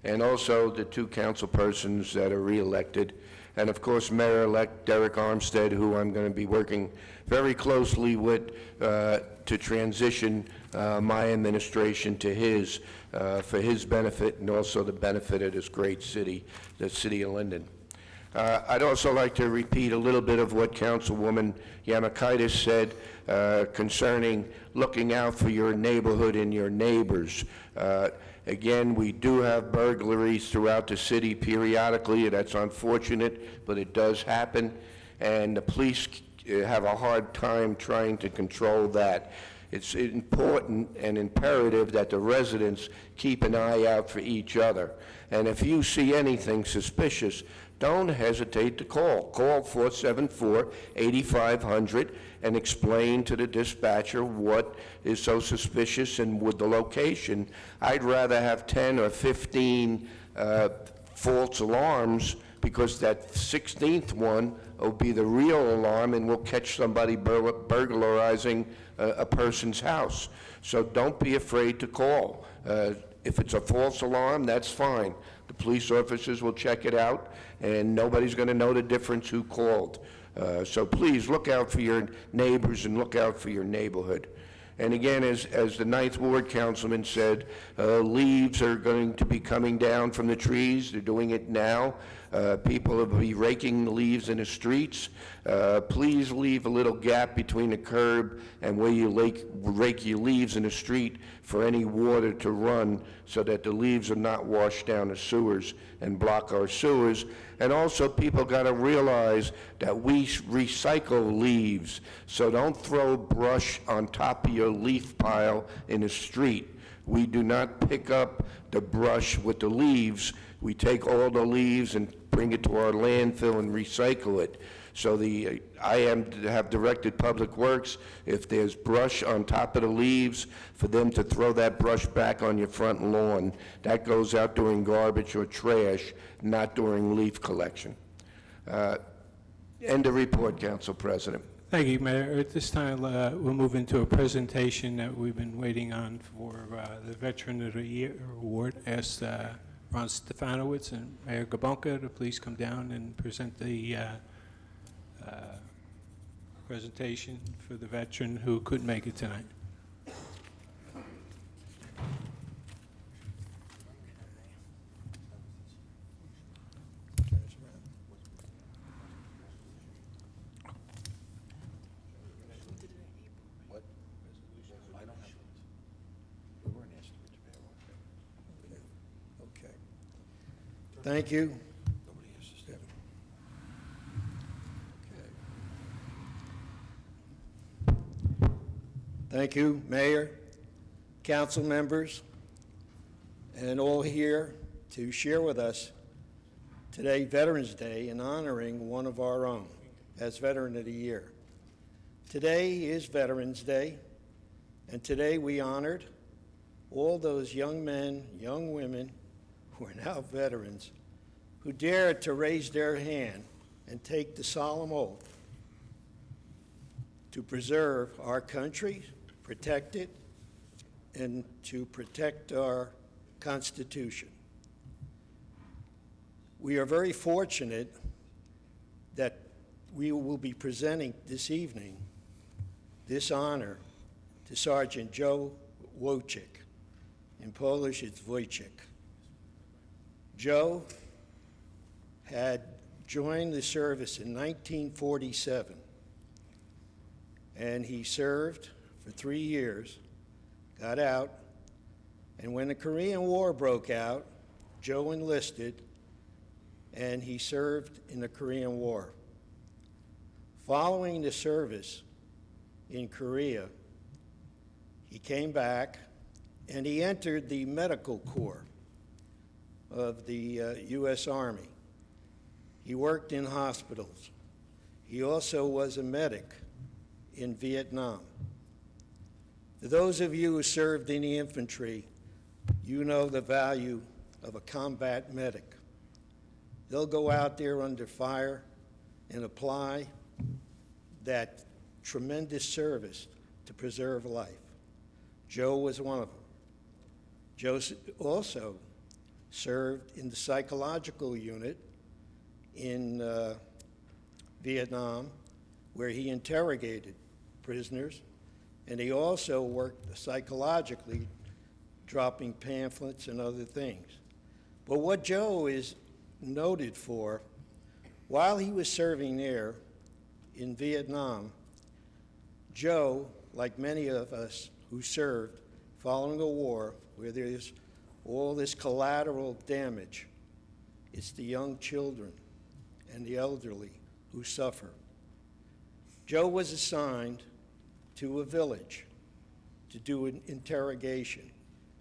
and also the 2 council persons that are re-elected, and of course Mayor-elect Derek Armstead, who I'm going to be working very closely with to transition my administration to his, for his benefit and also the benefit of this great city, the city of Linden. I'd also like to repeat a little bit of what Councilwoman Yamakaitis said concerning looking out for your neighborhood and your neighbors. Again, we do have burglaries throughout the city periodically. That's unfortunate, but it does happen, and the police have a hard time trying to control that. It's important and imperative that the residents keep an eye out for each other. And if you see anything suspicious, don't hesitate to call. Call 474-8500 and explain to the dispatcher what is so suspicious and with the location. I'd rather have 10 or 15 false alarms, because that 16th one will be the real alarm and we'll catch somebody burglarizing a person's house. So don't be afraid to call. If it's a false alarm, that's fine. The police officers will check it out, and nobody's going to know the difference who called. So please look out for your neighbors and look out for your neighborhood. And again, as the 9th Ward Councilman said, leaves are going to be coming down from the trees. They're doing it now. People will be raking the leaves in the streets. Please leave a little gap between the curb and where you rake your leaves in the street for any water to run, so that the leaves are not washed down the sewers and block our sewers. And also, people got to realize that we recycle leaves, so don't throw brush on top of your leaf pile in the street. We do not pick up the brush with the leaves. We take all the leaves and bring it to our landfill and recycle it. So I have directed Public Works, if there's brush on top of the leaves, for them to throw that brush back on your front lawn. That goes out during garbage or trash, not during leaf collection. End of report, Council President. Thank you, Mayor. At this time, we'll move into a presentation that we've been waiting on for the Veteran of the Year Award. Ask Ron Stefanowitz and Mayor Gabunka to please come down and present the presentation for the veteran who couldn't make it tonight. Okay. Thank you. Thank you, Mayor, council members, and all here to share with us today, Veterans Day, and honoring one of our own as Veteran of the Year. Today is Veterans Day, and today we honored all those young men, young women who are now veterans who dared to raise their hand and take the solemn oath to preserve our country, protect it, and to protect our Constitution. We are very fortunate that we will be presenting this evening this honor to Sergeant Joe Wojcik. In Polish, it's Wojcik. Joe had joined the service in 1947, and he served for 3 years, got out, and when the Korean War broke out, Joe enlisted, and he served in the Korean War. Following the service in Korea, he came back, and he entered the medical corps of the U.S. Army. He worked in hospitals. He also was a medic in Vietnam. For those of you who served in the infantry, you know the value of a combat medic. They'll go out there under fire and apply that tremendous service to preserve life. Joe was one of them. Joe also served in the psychological unit in Vietnam, where he interrogated prisoners, and he also worked psychologically, dropping pamphlets and other things. But what Joe is noted for, while he was serving there in Vietnam, Joe, like many of us who served following a war where there's all this collateral damage, it's the young children and the elderly who suffer. Joe was assigned to a village to do an interrogation,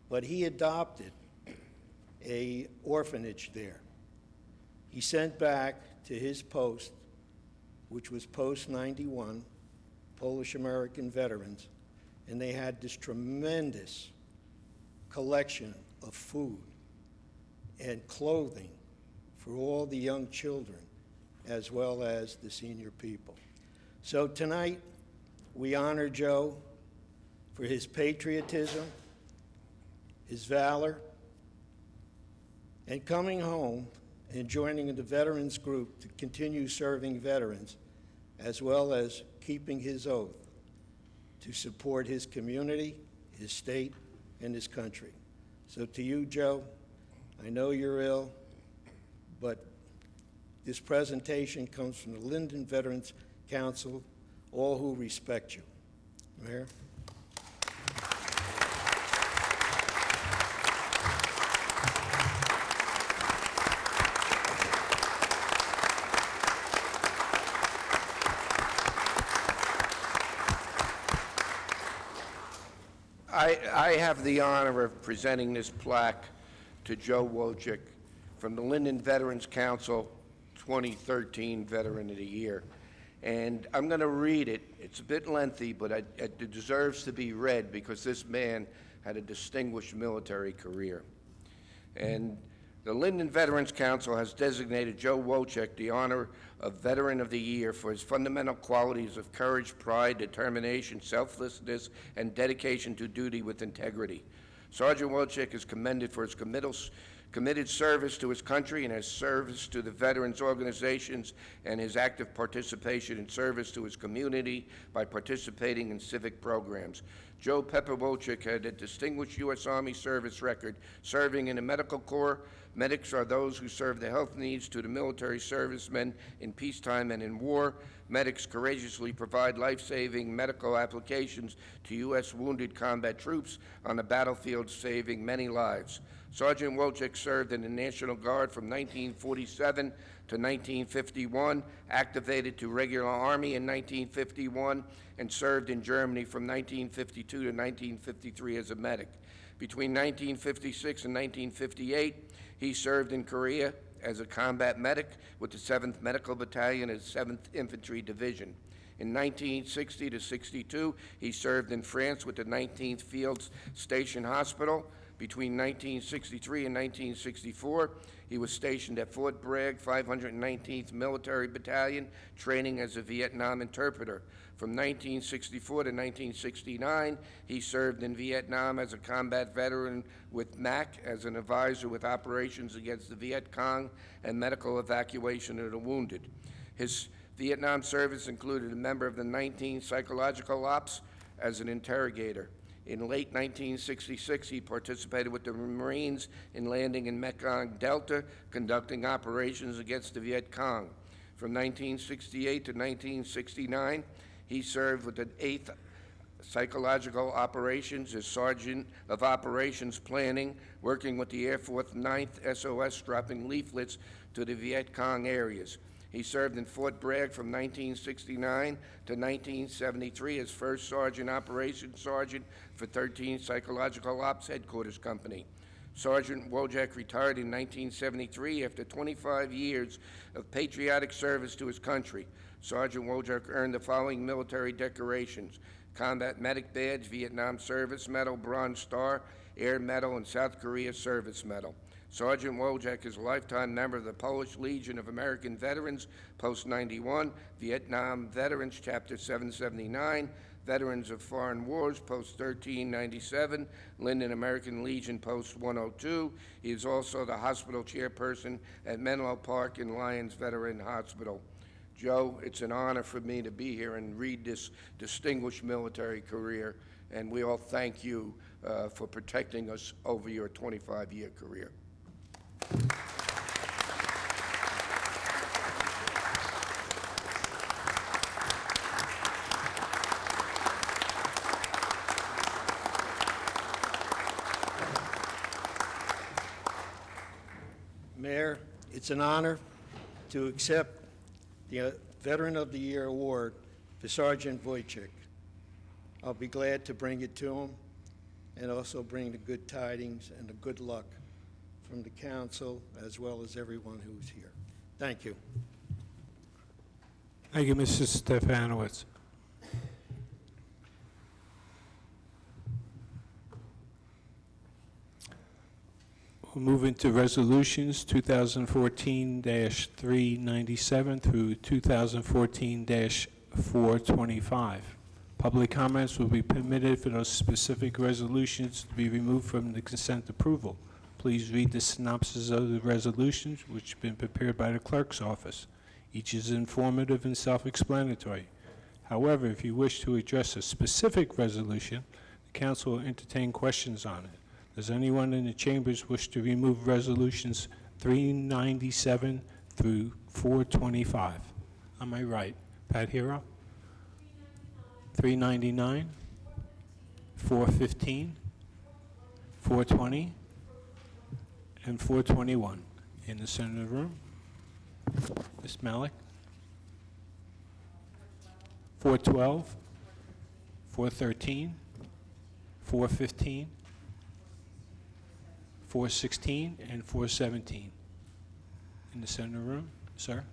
but he adopted an orphanage there. He sent back to his post, which was Post 91, Polish-American veterans, and they had this tremendous collection of food and clothing for all the young children as well as the senior people. So tonight, we honor Joe for his patriotism, his valor, and coming home and joining the veterans group to continue serving veterans, as well as keeping his oath to support his community, his state, and his country. So to you, Joe, I know you're ill, but this presentation comes from the Linden Veterans Council, all who respect you. Mayor? I have the honor of presenting this plaque to Joe Wojcik from the Linden Veterans Council 2013 Veteran of the Year. And I'm going to read it. It's a bit lengthy, but it deserves to be read because this man had a distinguished military career. And the Linden Veterans Council has designated Joe Wojcik the honor of Veteran of the Year for his fundamental qualities of courage, pride, determination, selflessness, and dedication to duty with integrity. Sergeant Wojcik is commended for his committed service to his country and his service to the veterans organizations and his active participation in service to his community by participating in civic programs. Joe Pepper Wojcik had a distinguished U.S. Army service record, serving in the medical corps. Medics are those who serve the health needs to the military servicemen in peacetime and in war. Medics courageously provide life-saving medical applications to U.S. wounded combat troops on the battlefield, saving many lives. Sergeant Wojcik served in the National Guard from 1947 to 1951, activated to regular Army in 1951, and served in Germany from 1952 to 1953 as a medic. Between 1956 and 1958, he served in Korea as a combat medic with the 7th Medical Battalion and 7th Infantry Division. In 1960 to 62, he served in France with the 19th Field Station Hospital. Between 1963 and 1964, he was stationed at Fort Bragg, 519th Military Battalion, training as a Vietnam interpreter. From 1964 to 1969, he served in Vietnam as a combat veteran with MAC as an advisor with operations against the Viet Cong and medical evacuation of the wounded. His Vietnam service included a member of the 19th Psychological Ops as an interrogator. In late 1966, he participated with the Marines in landing in Mekong Delta, conducting operations against the Viet Cong. From 1968 to 1969, he served with the 8th Psychological Operations as Sergeant of Operations Planning, working with the Air Force 9th SOS, dropping leaflets to the Viet Cong areas. He served in Fort Bragg from 1969 to 1973 as First Sergeant Operations Sergeant for 13th Psychological Ops Headquarters Company. Sergeant Wojak retired in 1973 after 25 years of patriotic service to his country. Sergeant Wojak earned the following military decorations: Combat Medic Badge, Vietnam Service Medal, Bronze Star, Air Medal, and South Korea Service Medal. Sergeant Wojak is a lifetime member of the Polish Legion of American Veterans, Post 91, Vietnam Veterans, Chapter 779, Veterans of Foreign Wars, Post 1397, Linden American Legion, Post 102. He is also the hospital chairperson at Menlo Park and Lions Veteran Hospital. Joe, it's an honor for me to be here and read this distinguished military career, and we all thank you for protecting us over your 25-year career. Mayor, it's an honor to accept the Veteran of the Year Award for Sergeant Wojcik. I'll be glad to bring it to him and also bring the good tidings and the good luck from the council as well as everyone who's here. Thank you. Thank you, Mr. Stefanowitz. We'll move into resolutions 2014-397 through 2014-425. Public comments will be permitted for those specific resolutions to be removed from the consent approval. Please read the synopsis of the resolutions, which have been prepared by the clerk's office. Each is informative and self-explanatory. However, if you wish to address a specific resolution, the council will entertain questions on it. Does anyone in the chambers wish to remove resolutions 397 through 425? Am I right? Pat Hero? 399, 415, 420, and 421. In the center of the room. Ms. Malik? 412, 413, 415, 416, and 417. In the center of the room, sir.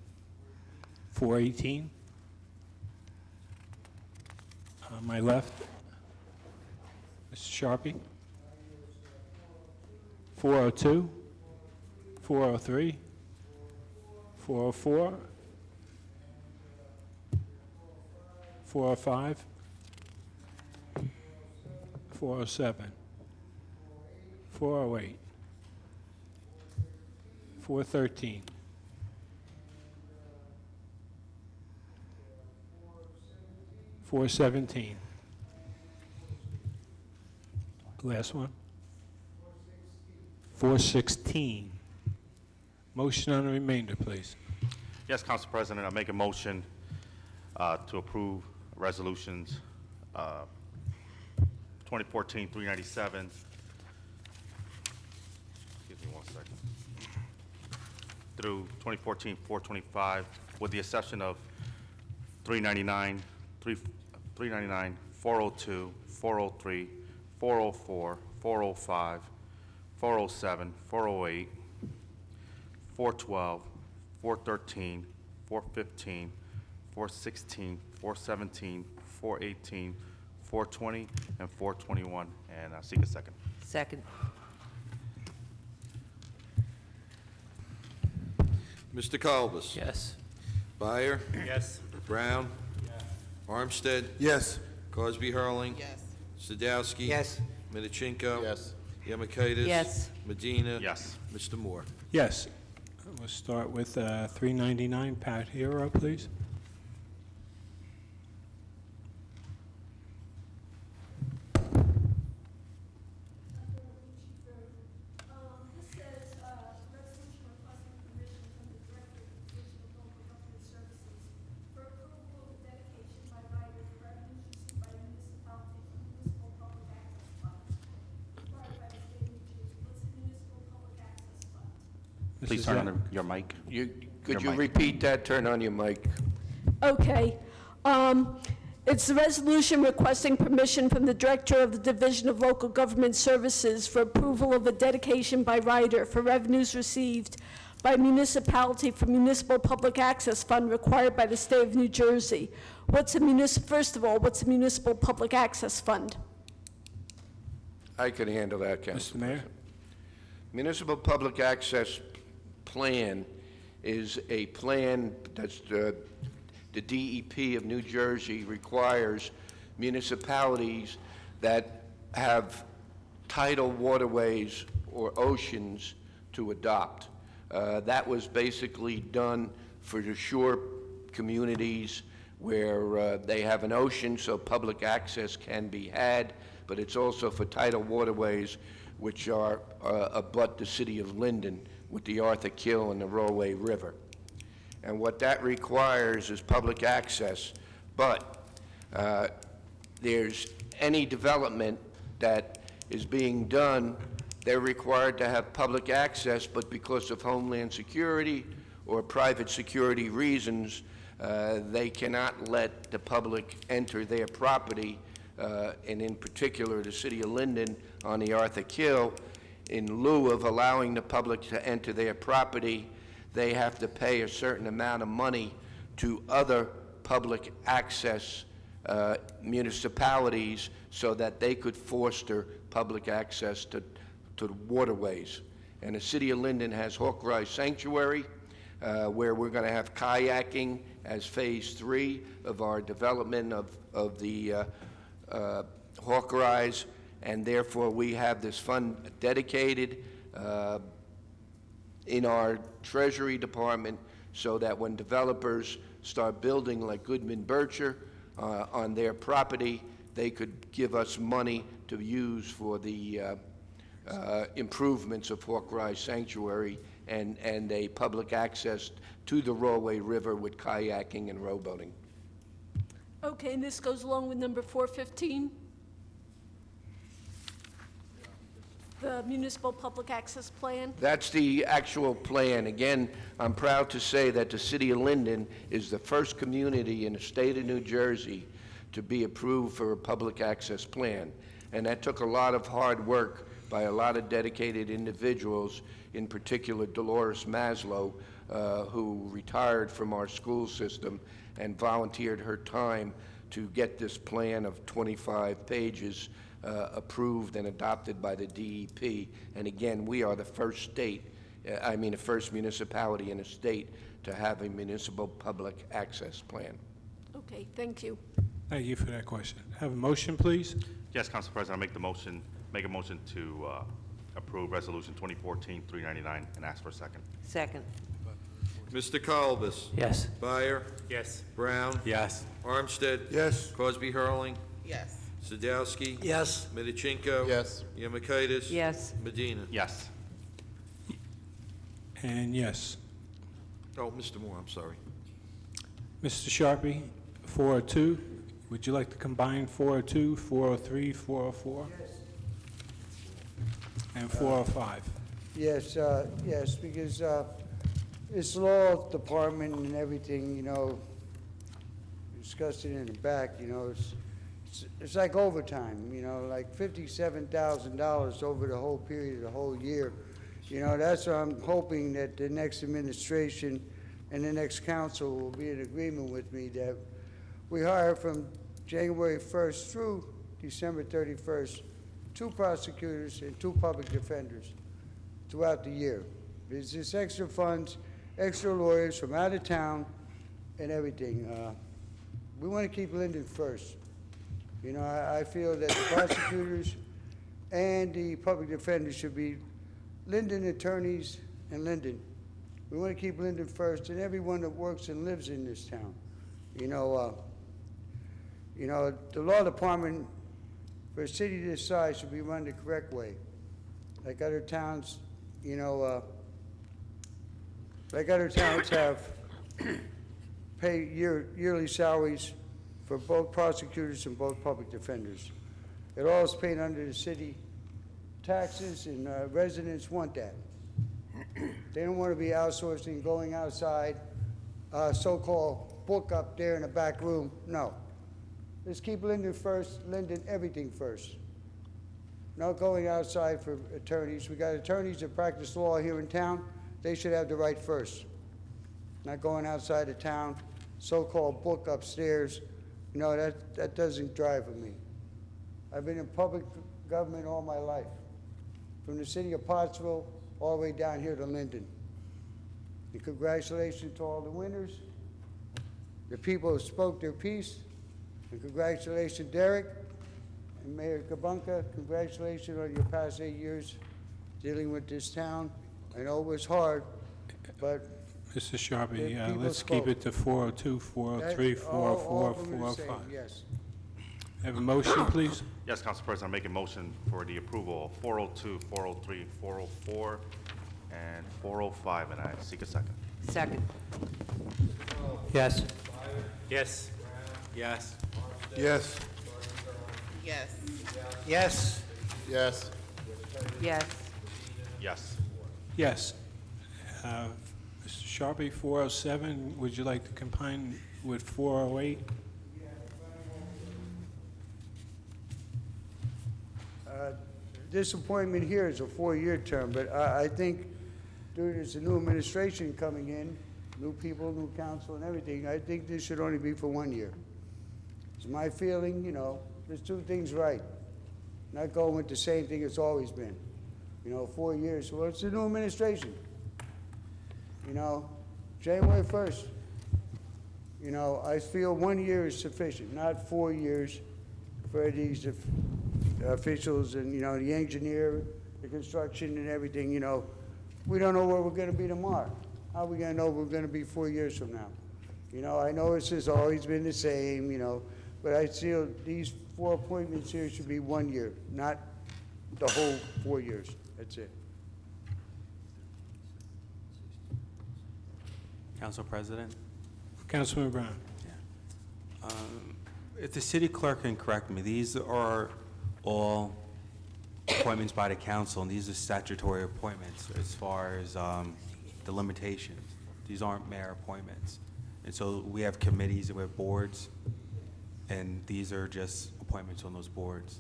418. On my left, Mr. Sharpie. 402, 403, 404, 405, 407, 408, 413, 417. Last one. 416. Motion on the remainder, please. Yes, Council President, I make a motion to approve resolutions 2014-397. Excuse me one second. Through 2014-425, with the exception of 399, 399, 402, 403, 404, 405, 407, 408, 412, 413, 415, 416, 417, 418, 420, and 421. And I seek a second. Second. Mr. Kalbus? Yes. Byer? Yes. Brown? Armstead? Yes. Cosby Hurling? Yes. Sadowski? Yes. Minichinko? Yes. Yemakaitis? Yes. Medina? Yes. Mr. Moore? Yes. We'll start with 399. Pat Hero, please. This says, resolution requesting permission from the Director of Division of Local Government Services for approval of the dedication by right of revenues received by the municipality Please Mrs. turn Zapp? on your mic. Could Your you mic. repeat that? Turn on your mic. Okay. It's the resolution requesting permission from the Director of the Division of Local Government Services for approval of a dedication by rider for revenues received by municipality for municipal public access fund required by the state of New Jersey. First of all, what's a municipal public access fund? I could handle that, Council Mr. Mayor? President. Municipal Public Access Plan is a plan that's the DEP of New Jersey requires municipalities that have tidal waterways or oceans to adopt. That was basically done for the shore communities where they have an ocean, so public access can be had, but it's also for tidal waterways which are abut the city of Linden with the Arthur Kill and the Rollway River. And what that requires is public access, but there's any development that is being done, they're required to have public access, but because of Homeland Security or private security reasons, they cannot let the public enter their property, and in particular the city of Linden on the Arthur Kill. In lieu of allowing the public to enter their property, they have to pay a certain amount of money to other public access municipalities so that they could foster public access to the waterways. And the city of Linden has Hawk Rise Sanctuary, where we're going to have kayaking as phase 3 of our development of the Hawk Rise, and therefore we have this fund dedicated in our Treasury Department so that when developers start building like Goodman Bircher on their property, they could give us money to use for the improvements of Hawk Rise Sanctuary and a public access to the Rollway River with kayaking and rowboating. Okay, and this goes along with number 415? The municipal public access plan? That's the actual plan. Again, I'm proud to say that the city of Linden is the first community in the state of New Jersey to be approved for a public access plan. And that took a lot of hard work by a lot of dedicated individuals, in particular Dolores Maslow, who retired from our school system and volunteered her time to get this plan of 25 pages approved and adopted by the DEP. And again, we are the first the first municipality in the state to have a municipal public access plan. Okay, thank you. Thank you for that question. Have a motion, please? Yes, Council President, make a motion to approve Resolution 2014-399 and ask for a second. Second. Mr. Colbus? Yes. Byer? Yes. Brown? Yes. Armstead? Yes. Crosby Hurling? Yes. Sadowski? Yes. Medichinko? Yes. Yemakaitis? Yes. Medina? Yes. And yes. Oh, Mr. Moore, I'm sorry. Mr. Sharpie, 402. Would you like to combine 402, 403, 404? Yes. And 405? Yes, yes, because this law department and everything, discussed it in the back, it's like overtime, like $57,000 over the whole period of the whole year. That's what I'm hoping that the next administration and the next council will be in agreement with me that we hire from January 1st through December 31st 2 prosecutors and 2 public defenders throughout the year. There's just extra funds, extra lawyers from out of town and everything. We want to keep Linden first. I feel that the prosecutors and the public defenders should be Linden attorneys and Linden. We want to keep Linden first and everyone that works and lives in this town. The law department for a city this size should be run the correct way. Like other towns, have pay yearly salaries for both prosecutors and both public defenders. It all is paid under the city taxes, and residents want that. They don't want to be outsourcing, going outside, so-called book up there in the back room. No. Let's keep Linden first, Linden everything first. Not going outside for attorneys. We got attorneys that practice law here in town. They should have the right first. Not going outside of town, so-called book upstairs. You know, that doesn't drive with me. I've been in public government all my life, from the city of Pottsville all the way down here to Linden. And congratulations to all the winners, the people who spoke their piece, and congratulations, Derek and Mayor Kabunka. Congratulations on your past 8 years dealing with this town. I know it was hard, but Mr. Sharpie, the people let's keep spoke. it to 402, 403, all 404, of them are the same, 405. yes. Have a motion, please? Yes, Council President, I make a motion for the approval of 402, 403, 404, and 405, and I seek a second. Second. Yes. Yes. Yes. Yes. Yes. Yes. Yes. Yes. Yes. Yes. Mr. Sharpie, 407, would you like to combine with 408? This appointment here is a 4-year term, but I think there's a new administration coming in, new people, new council and everything. I think this should only be for 1 year. It's my feeling, you know, let's do things right. Not going with the same thing it's always been. You know, 4 years, well, it's a new administration. You know, January 1st. You know, I feel 1 year is sufficient, not 4 years for these officials and, you know, the engineer, the construction and everything, you know. We don't know where we're gonna be tomorrow. How are we gonna know we're gonna be 4 years from now? You know, I know it's just always been the same, you know, but I feel these 4 appointments here should be 1 year, not the whole 4 years. That's it. Council President? Councilman Brown. If the city clerk can correct me, these are all appointments by the council, and these are statutory appointments as far as the limitations. These aren't mayor appointments. And so we have committees and we have boards, and these are just appointments on those boards.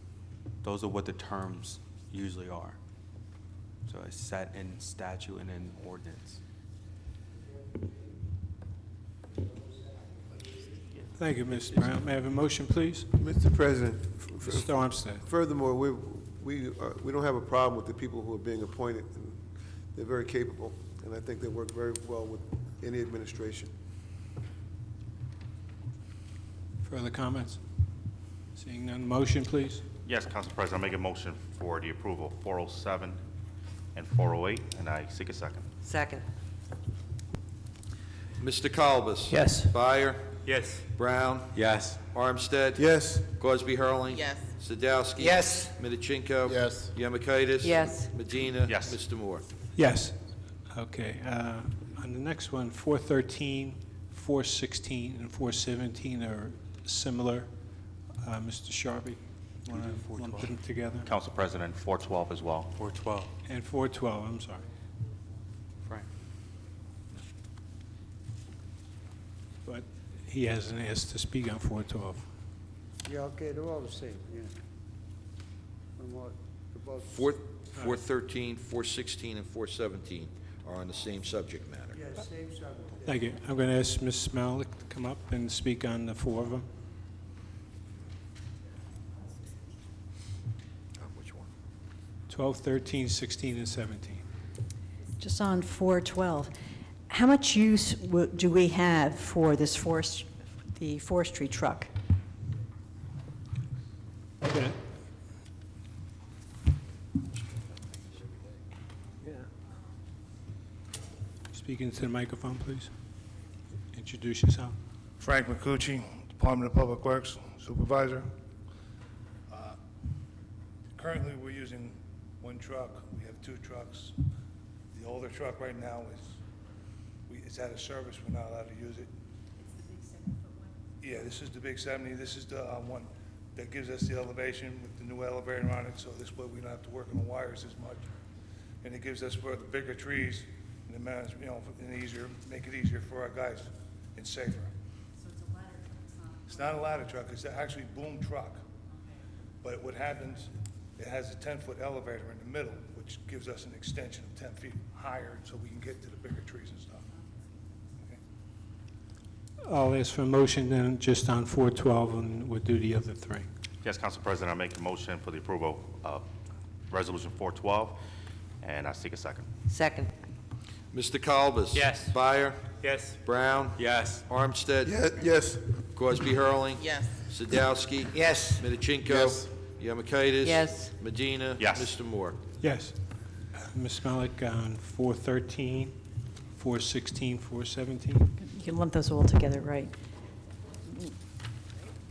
Those are what the terms usually are. So it's set in statute and in ordinance. Thank you, Mr. Brown. May I have a motion, please? Mr. President, Mr. Armstead. furthermore, we don't have a problem with the people who are being appointed. And they're very capable, and I think they work very well with any administration. Further comments? Seeing none, motion, please? Yes, Council President, I make a motion for the approval of 407 and 408, and I seek a second. Second. Mr. Kalbas? Yes. Byer? Yes. Brown? Yes. Armstead? Yes. Crosby Hurling? Yes. Sadowski? Yes. Midachinko? Yes. Yemakaitis? Yes. Medina? Yes. Mr. Moore? Yes. Okay, on the next one, 413, 416, and 417 are similar. Mr. Sharpie, want to lump them together? Council President, 412 as well. 412. And 412, I'm sorry. Frank. But he hasn't asked to speak on 412. Yeah, okay, they're all the same, yeah. They're both- 413, 416, and 417 are on the same subject matter. Yeah, same subject. Thank you. I'm going to ask Ms. Malik to come up and speak on the 4 of them. Which one? 12, 13, 16, and 17. Just on 412, how much use do we have for this the forestry truck? Okay. Speak into the microphone, please. Introduce yourself. Frank McCucci, Department of Public Works Supervisor. Currently, we're using 1 truck. We have 2 trucks. The older truck right now it's out of service. We're not allowed to use it. It's the big 7-foot one? Yeah, this is the big 70. This is the one that gives us the elevation with the new elevator on it, so this way we don't have to work on the wires as much. And it gives us, for the bigger trees, and the manage, and easier, make it easier for our guys and safer. So it's a ladder truck, It's not a ladder truck, it's actually a boom truck. But what happens, it has a 10-foot elevator in the middle, which gives us an extension of 10 feet higher so we can get to the bigger trees and stuff. I'll ask for a motion then just on 412, and we'll do the other three. Yes, Council President, I make a motion for the approval of Resolution 412, and I seek a second. Second. Mr. Kalbas? Yes. Byer? Yes. Brown? Yes. Armstead? Yes. Crosby Hurling? Yes. Sadowski? Yes. Midachinko? Yes. Yemakaitis? Yes. Medina? Yes. Mr. Moore? Yes. Ms. Malik, on 413, 416, 417, You can lump those all together, right?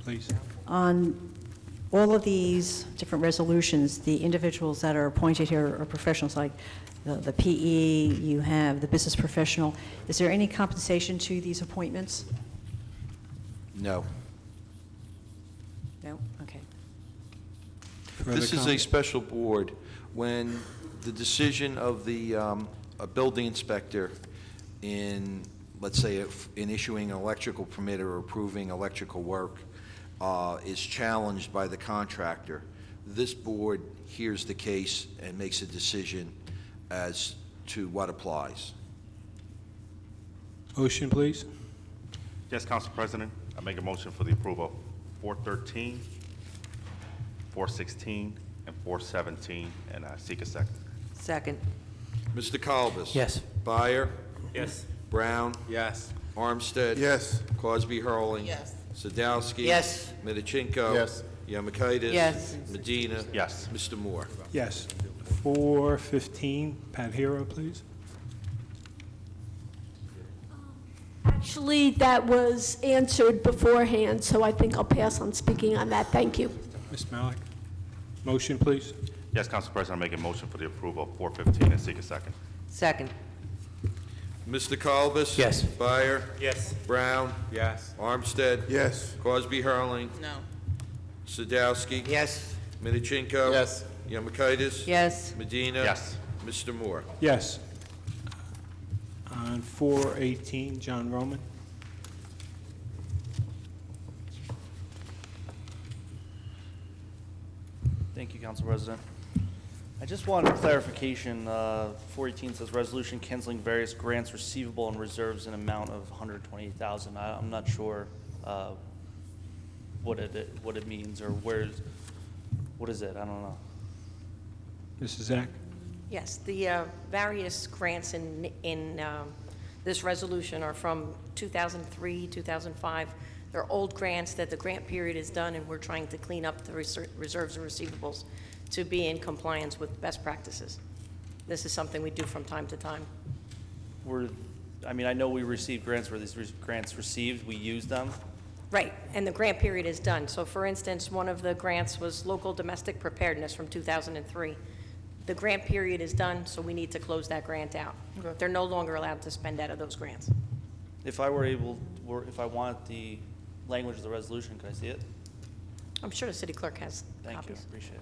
please. On all of these different resolutions, the individuals that are appointed here are professionals, like the PE, you have the business professional. Is there any compensation to these appointments? No. No? Okay. Further This is a comment? special board. When the decision of the a building inspector in, let's say, in issuing an electrical permit or approving electrical work is challenged by the contractor, this board hears the case and makes a decision as to what applies. Motion, please. Yes, Council President, I make a motion for the approval of 413, 416, and 417, and I seek a second. Second. Mr. Kalbas? Yes. Byer? Yes. Brown? Yes. Armstead? Yes. Crosby Hurling? Yes. Sadowski? Yes. Midachinko? Yes. Yemakaitis? Yes. Medina? Yes. Mr. Moore? Yes. 415, Pat Hero, please. Actually, that was answered beforehand, so I think I'll pass on speaking on that. Thank you. Ms. Malik. Motion, please. Yes, Council President, I make a motion for the approval of 415 and seek a second. Second. Mr. Kalbas? Yes. Byer? Yes. Brown? Yes. Armstead? Yes. Crosby Hurling? No. Sadowski? Yes. Midachinko? Yes. Yemakaitis? Yes. Medina? Yes. Mr. Moore? Yes. On 418, John Roman. Thank you, Council President. I just wanted clarification. 418 says resolution canceling various grants receivable and reserves in amount of $128,000. I'm not sure what it means or what is it? I don't know. Mrs. Zach. Yes, the various grants in this resolution are from 2003, 2005. They're old grants that the grant period is done, and we're trying to clean up the reserves and receivables to be in compliance with best practices. This is something we do from time to time. I know we received grants where these grants received, we use them. Right, and the grant period is done. So for instance, one of the grants was local domestic preparedness from 2003. The grant period is done, so we need to close that grant out. Okay. They're no longer allowed to spend out of those grants. If I want the language of the resolution, could I see it? I'm sure the city clerk has Thank you, copies. appreciate it.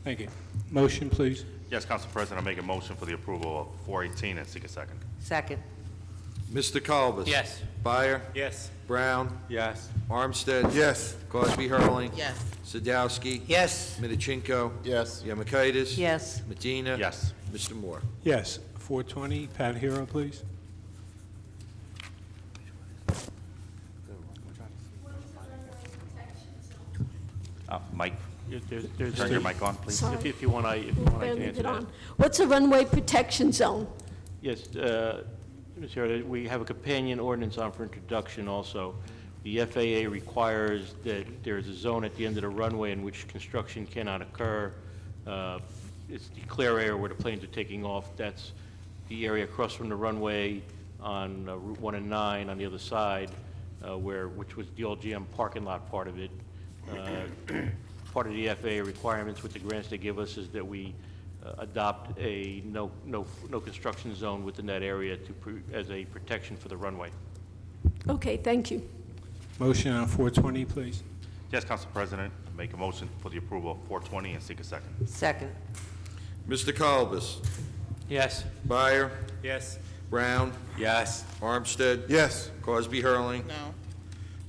Thank you. Motion, please. Yes, Council President, I make a motion for the approval of 418 and seek a second. Second. Mr. Kalbas? Yes. Byer? Yes. Brown? Yes. Armstead? Yes. Crosby Hurling? Yes. Sadowski? Yes. Midachinko? Yes. Yemakaitis? Yes. Medina? Yes. Mr. Moore? Yes. 420, Pat Hero, please. Mike, There's turn your mic on, please. Sorry. If you want, I can Better leave answer it that. on. What's a runway protection zone? Yes, Mr. Chair, we have a companion ordinance on for introduction also. The FAA requires that there is a zone at the end of the runway in which construction cannot occur. It's the clear area where the planes are taking off. That's the area across from the runway on Route 1 and 9 on the other side, which was the old GM parking lot part of it. Part of the FAA requirements with the grants they give us is that we adopt a no construction zone within that area as a protection for the runway. Okay, thank you. Motion on 420, please. Yes, Council President, I make a motion for the approval of 420 and seek a second. Second. Mr. Kalbas? Yes. Byer. Yes. Brown. Yes. Armstead. Yes. Crosby Hurling. No.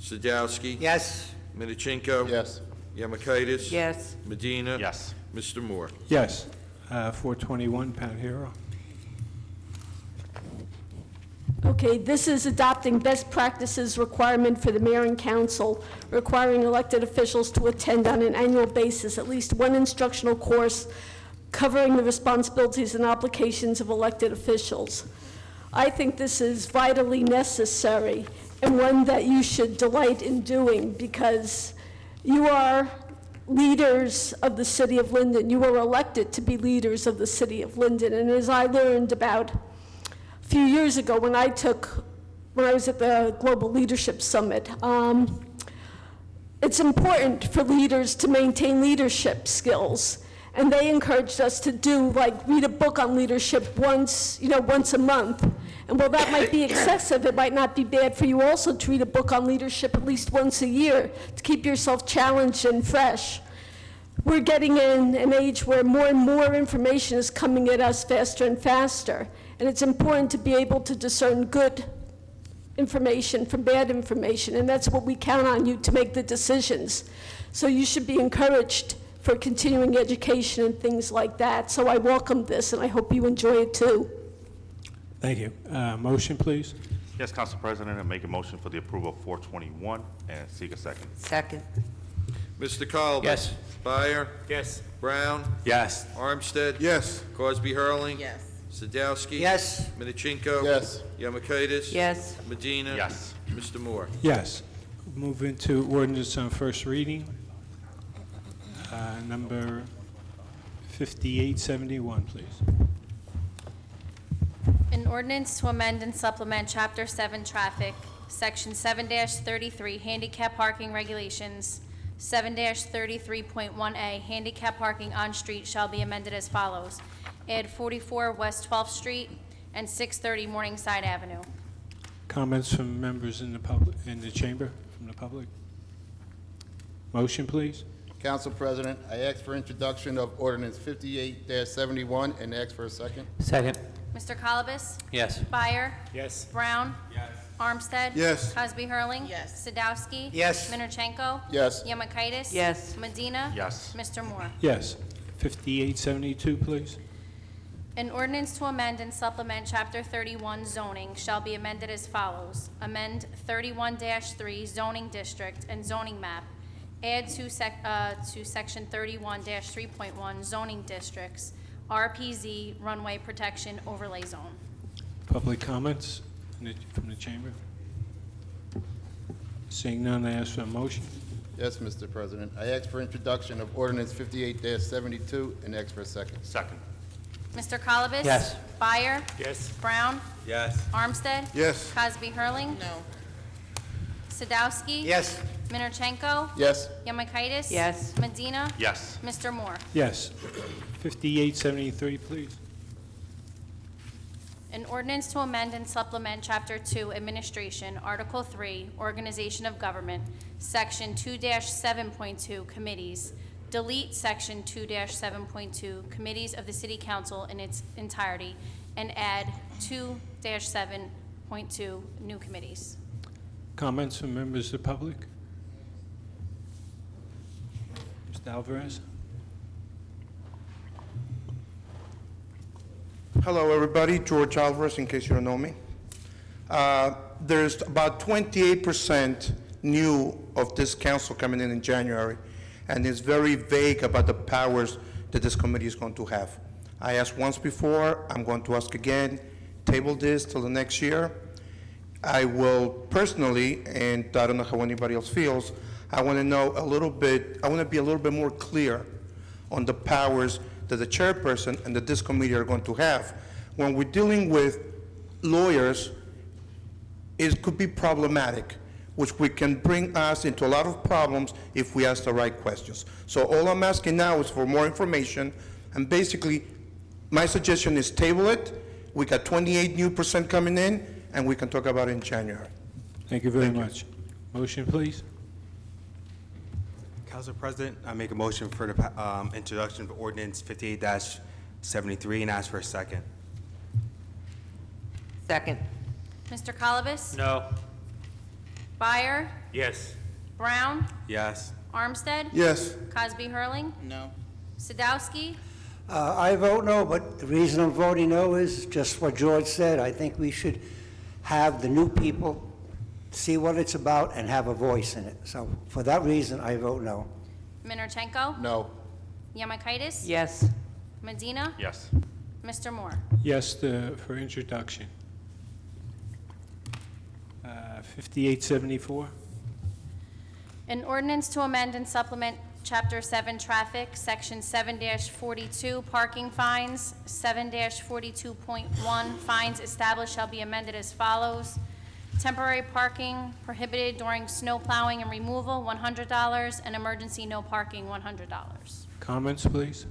Sadowski. Yes. Minichinko. Yes. Yemakaitis. Yes. Medina. Yes. Mr. Moore. Yes. 421, Pat Hero. Okay, this is adopting best practices requirement for the mayor and council, requiring elected officials to attend on an annual basis at least one instructional course covering the responsibilities and obligations of elected officials. I think this is vitally necessary and one that you should delight in doing because you are leaders of the city of Linden. You were elected to be leaders of the city of Linden. And as I learned about a few years ago when I was at the Global Leadership Summit, it's important for leaders to maintain leadership skills. And they encouraged us to do, like, read a book on leadership once a month. And while that might be excessive, it might not be bad for you also to read a book on leadership at least once a year to keep yourself challenged and fresh. We're getting in an age where more and more information is coming at us faster and faster. And it's important to be able to discern good information from bad information. And that's what we count on you to make the decisions. So you should be encouraged for continuing education and things like that. So I welcome this, and I hope you enjoy it too. Thank you. Motion, please. Yes, Council President, I make a motion for the approval of 421 and seek a second. Second. Mr. Colvin. Yes. Byer. Yes. Brown. Yes. Armstead. Yes. Crosby Hurling. Yes. Sadowski. Yes. Minichinko. Yes. Yemakaitis. Yes. Medina. Yes. Mr. Moore. Yes. Move into ordinance on first reading. Number 5871, please. An ordinance to amend and supplement Chapter 7 Traffic, Section 7-33 Handicap Parking Regulations, 7-33.1A Handicap Parking on Street shall be amended as follows. Add 44 West 12th Street and 630 Morningside Avenue. Comments from members in the public, in the chamber, from the public? Motion, please. Council President, I ask for introduction of ordinance 58-71 and ask for a second. Second. Mr. Colibus? Yes. Byer? Yes. Brown? Yes. Armstead? Yes. Cosby Hurling? Yes. Sadowski? Yes. Minerchenko? Yes. Yemakaitis? Yes. Medina? Yes. Mr. Moore? Yes. 5872, please. An ordinance to amend and supplement Chapter 31 zoning shall be amended as follows. Amend 31-3 zoning district and zoning map. Add to Section 31-3.1 zoning districts, RPZ runway protection overlay zone. Public comments from the chamber? Seeing none, I ask for a motion. Yes, Mr. President. I ask for introduction of ordinance 58-72 and ask for a second. Second. Mr. Colibus? Yes. Byer? Yes. Brown? Yes. Armstead? Yes. Cosby Hurling? No. Sadowski? Yes. Minerchenko? Yes. Yemakaitis? Yes. Medina? Yes. Mr. Moore? Yes. 5873, please. An ordinance to amend and supplement Chapter 2 Administration, Article 3 Organization of Government, Section 2-7.2 Committees. Delete Section 2-7.2 Committees of the City Council in its entirety and add 2-7.2 new committees. Comments from members of the public? Mr. Alvarez? Hello, everybody. George Alvarez, in case you don't know me. There's about 28% new of this council coming in January, and it's very vague about the powers that this committee is going to have. I asked once before, I'm going to ask again, table this till the next year. I will personally, and I don't know how anybody else feels, I want to know a little bit, I want to be a little bit more clear on the powers that the chairperson and that this committee are going to have. When we're dealing with lawyers, it could be problematic, which we can bring us into a lot of problems if we ask the right questions. So all I'm asking now is for more information, and basically, my suggestion is table it. We got 28 new % coming in, and we can talk about it in January. Thank you very much. Motion, please. Council President, I make a motion for the introduction of ordinance 58-73 and ask for a second. Second. Mr. Colubus? No. Byer? Yes. Brown? Yes. Armstead? Yes. Cosby Hurling? No. Sadowski? I vote no, but the reason I'm voting no is just what George said. I think we should have the new people see what it's about and have a voice in it. So for that reason, I vote no. Minorchenko? No. Yemakaitis? Yes. Medina? Yes. Mr. Moore? Yes, for introduction. 5874. An ordinance to amend and supplement Chapter 7 Traffic, Section 7-42 Parking Fines, 7-42.1 Fines established shall be amended as follows. Temporary parking prohibited during snow plowing and removal, $100, and emergency no parking, $100. Comments, please?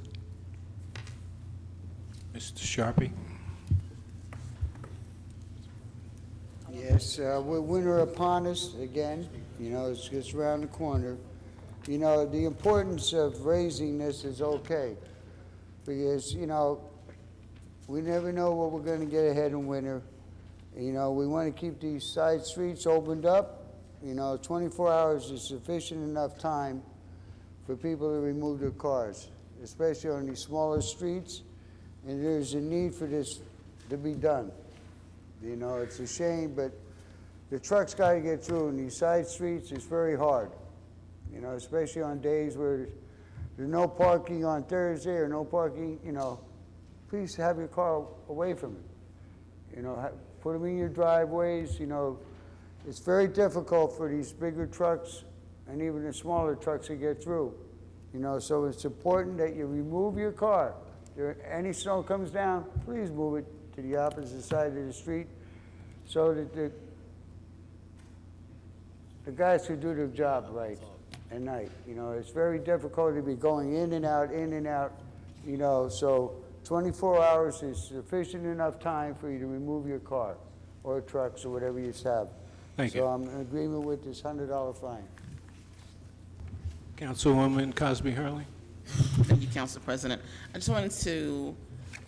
Mr. Sharpie? Yes, with winter upon us again, you know, it's just around the corner. You know, the importance of raising this is okay, because, you know, we never know what we're gonna get ahead in winter. You know, we wanna keep these side streets opened up. You know, 24 hours is sufficient enough time for people to remove their cars, especially on these smaller streets, and there's a need for this to be done. You know, it's a shame, but the trucks gotta get through, and these side streets is very hard. You know, especially on days where there's no parking on Thursday or no parking, you know, please have your car away from it. You know, put them in your driveways, you know. It's very difficult for these bigger trucks and even the smaller trucks to get through. You know, so it's important that you remove your car. If any snow comes down, please move it to the opposite side of the street so that the guys can do their job right at night. You know, it's very difficult to be going in and out, you know, so 24 hours is sufficient enough time for you to remove your car or trucks or whatever you have. Thank you. So I'm in agreement with this $100 fine. Councilwoman Cosby Hurley? Thank you, Council President. I just wanted to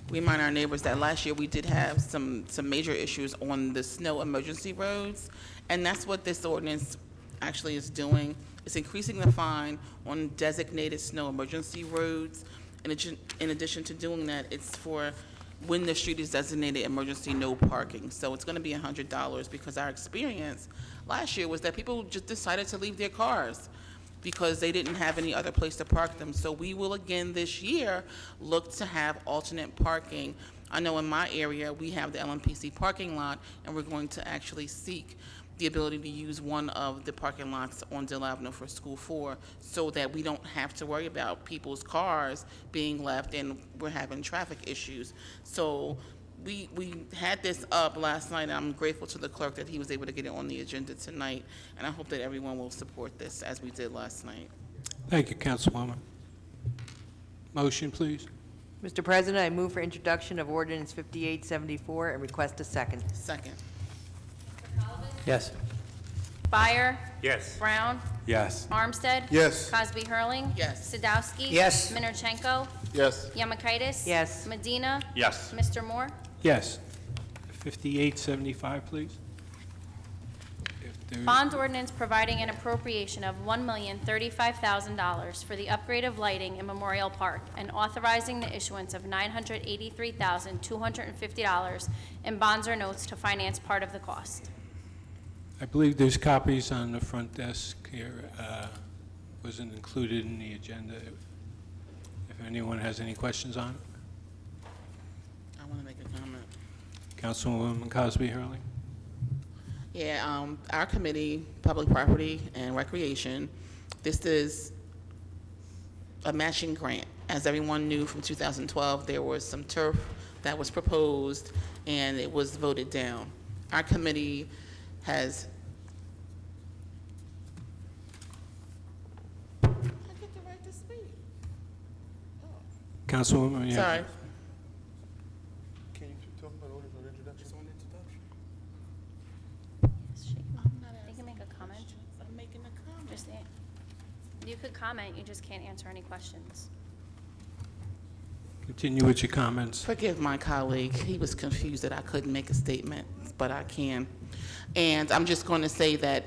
remind our neighbors that last year we did have some major issues on the snow emergency roads, and that's what this ordinance actually is doing. It's increasing the fine on designated snow emergency roads. In addition to doing that, it's for when the street is designated emergency no parking. So it's going to be $100 because our experience last year was that people just decided to leave their cars because they didn't have any other place to park them. So we will again this year look to have alternate parking. I know in my area we have the LMPC parking lot, and we're going to actually seek the ability to use one of the parking lots on Dill Avenue for School 4 so that we don't have to worry about people's cars being left and we're having traffic issues. So we had this up last night, and I'm grateful to the clerk that he was able to get it on the agenda tonight, and I hope that everyone will support this as we did last night. Thank you, Councilwoman. Motion, please. Mr. President, I move for introduction of ordinance 5874 and request a second. Second. Yes. Byer? Yes. Brown? Yes. Armstead? Yes. Cosby Hurling? Yes. Sadowski? Yes. Minorchenko? Yes. Yemakaitis? Yes. Medina? Yes. Mr. Moore? Yes. 5875, please. If there- Bond ordinance providing an appropriation of $1,035,000 for the upgrade of lighting in Memorial Park and authorizing the issuance of $983,250 in bonds or notes to finance part of the cost. I believe there's copies on the front desk here. Wasn't included in the agenda. If anyone has any questions on it. I want to make a comment. Councilwoman Cosby Hurley? Yeah, our committee, Public Property and Recreation, this is a matching grant. As everyone knew from 2012, there was some turf that was proposed and it was voted down. Our committee has. I get the right to speak. Councilwoman, yeah. Sorry. Can you talk about orders on introduction? It's on introduction. You can make a comment. I'm making a comment. Just you could comment, you just can't answer any questions. Continue with your comments. Forgive my colleague. He was confused that I couldn't make a statement, but I can. And I'm just going to say that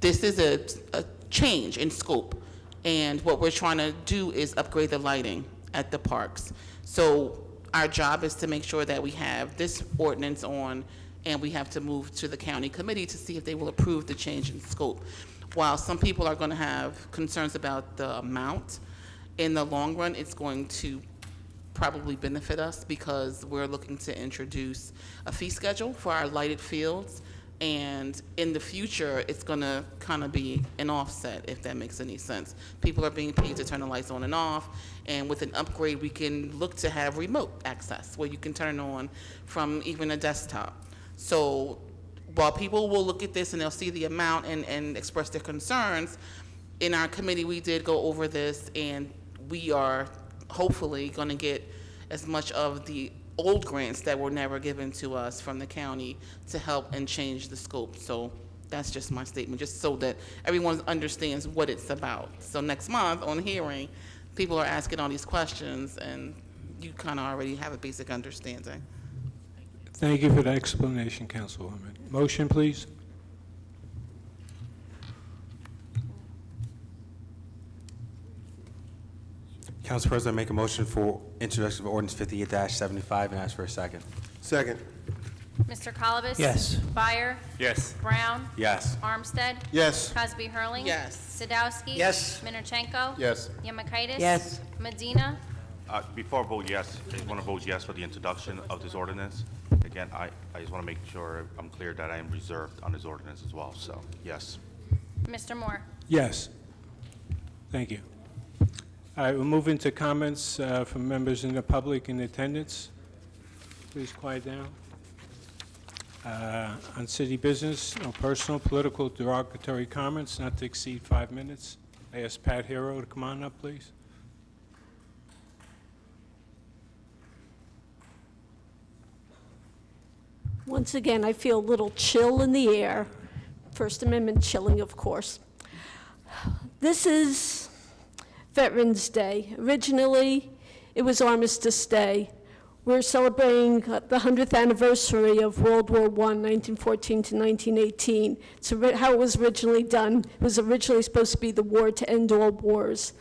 this is a change in scope. And what we're trying to do is upgrade the lighting at the parks. So our job is to make sure that we have this ordinance on, and we have to move to the county committee to see if they will approve the change in scope. While some people are going to have concerns about the amount, in the long run, it's going to probably benefit us because we're looking to introduce a fee schedule for our lighted fields. And in the future, it's going to kind of be an offset, if that makes any sense. People are being paid to turn the lights on and off, and with an upgrade, we can look to have remote access where you can turn on from even a desktop. So while people will look at this and they'll see the amount and express their concerns, in our committee, we did go over this, and we are hopefully going to get as much of the old grants that were never given to us from the county to help and change the scope. So that's just my statement, just so that everyone understands what it's about. So next month on hearing, people are asking all these questions, and you kind of already have a basic understanding. Thank you for the explanation, Councilwoman. Motion, please. Council President, make a motion for introduction of ordinance 58-75 and ask for a second. Second. Mr. Colubus? Yes. Byer? Yes. Brown? Yes. Armstead? Yes. Cosby Hurling? Yes. Sadowski? Yes. Minorchenko? Yes. Yemakaitis? Yes. Medina? Before I vote yes, I just want to vote yes for the introduction of this ordinance. Again, I just want to make sure I'm clear that I am reserved on this ordinance as well, so yes. Mr. Moore? Yes. Thank you. All right, we'll move into comments from members in the public in attendance. Please quiet down. On city business, no personal, political, derogatory comments, not to exceed 5 minutes. I ask Pat Hero to come on up, please. Once again, I feel a little chill in the air. First Amendment chilling, of course. This is Veterans Day. Originally, it was Armistice Day. We're celebrating the 100th anniversary of World War I, 1914 to 1918. It's how it was originally done. It was originally supposed to be the war to end all wars.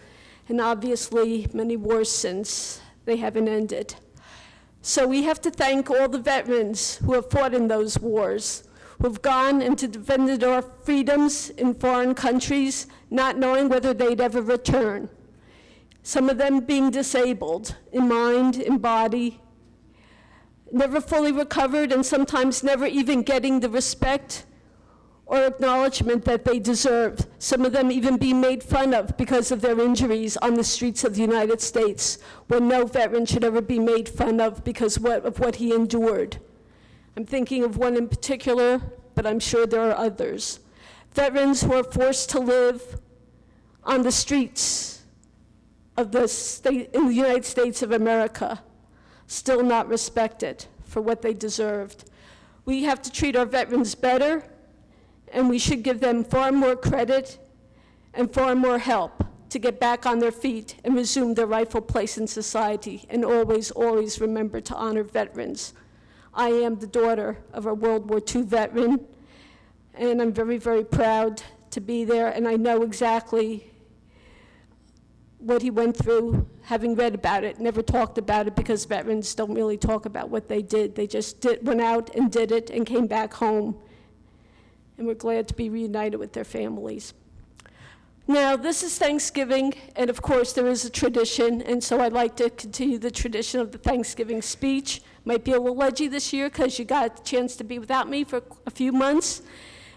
And obviously, many wars since, they haven't ended. So we have to thank all the veterans who have fought in those wars, who have gone and defended our freedoms in foreign countries, not knowing whether they'd ever return. Some of them being disabled in mind, in body, never fully recovered, and sometimes never even getting the respect or acknowledgement that they deserved. Some of them even being made fun of because of their injuries on the streets of the United States, when no veteran should ever be made fun of because of what he endured. I'm thinking of one in particular, but I'm sure there are others. Veterans who are forced to live on the streets of the state in the United States of America, still not respected for what they deserved. We have to treat our veterans better, and we should give them far more credit and far more help to get back on their feet and resume their rightful place in society, and always, always remember to honor veterans. I am the daughter of a World War II veteran, and I'm very, very proud to be there, and I know exactly what he went through, having read about it, never talked about it because veterans don't really talk about what they did. They just went out and did it and came back home. And we're glad to be reunited with their families. Now, this is Thanksgiving, and of course there is a tradition, and so I'd like to continue the tradition of the Thanksgiving speech. Might be a little edgy this year because you got a chance to be without me for a few months.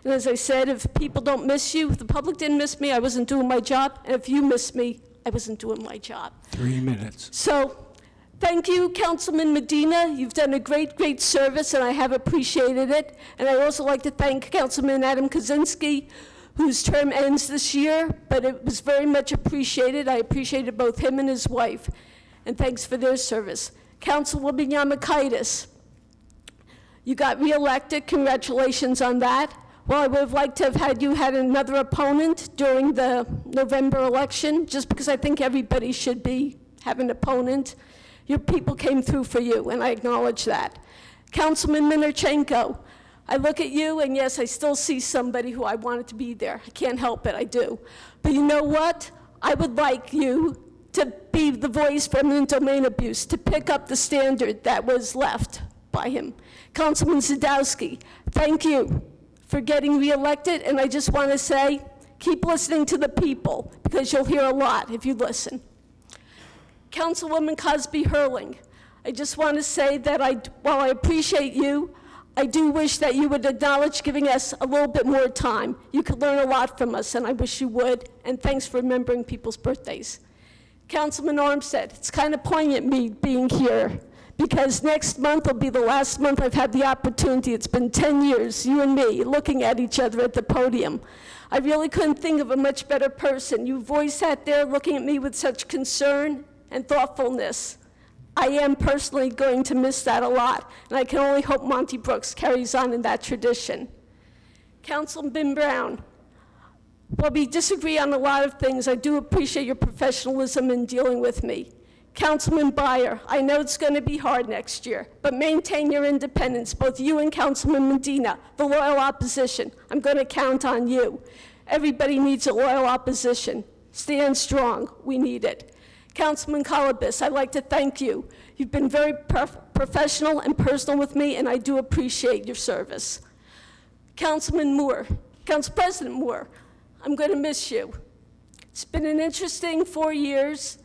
And as I said, if people don't miss you, if the public didn't miss me, I wasn't doing my job, and if you miss me, I wasn't doing my job. 3 minutes. So, thank you, Councilman Medina. You've done a great, great service, and I have appreciated it. And I'd also like to thank Councilman Adam Kaczynski, whose term ends this year, but it was very much appreciated. I appreciated both him and his wife, and thanks for their service. Councilwoman Yemakaitis, you got reelected. Congratulations on that. Well, I would have liked to have had you had another opponent during the November election, just because I think everybody should have an opponent. Your people came through for you, and I acknowledge that. Councilman Minorchenko, I look at you, and yes, I still see somebody who I wanted to be there. I can't help it, I do. But you know what? I would like you to be the voice for eminent domain abuse, to pick up the standard that was left by him. Councilman Zadowski, thank you for getting reelected, and I just want to say, keep listening to the people, because you'll hear a lot if you listen. Councilwoman Cosby Hurling, I just want to say that while I appreciate you, I do wish that you would acknowledge giving us a little bit more time. You could learn a lot from us, and I wish you would, and thanks for remembering people's birthdays. Councilman Armstead, it's kind of poignant me being here, because next month will be the last month I've had the opportunity. It's been 10 years, you and me, looking at each other at the podium. I really couldn't think of a much better person. You've always sat there looking at me with such concern and thoughtfulness. I am personally going to miss that a lot, and I can only hope Monty Brooks carries on in that tradition. Councilman Brown, while we disagree on a lot of things, I do appreciate your professionalism in dealing with me. Councilman Byer, I know it's going to be hard next year, but maintain your independence, both you and Councilman Medina, the loyal opposition. I'm going to count on you. Everybody needs a loyal opposition. Stand strong. We need it. Councilman Colobus, I'd like to thank you. You've been very professional and personal with me, and I do appreciate your service. Councilman Moore, Council President Moore, I'm going to miss you. It's been an interesting 4 years,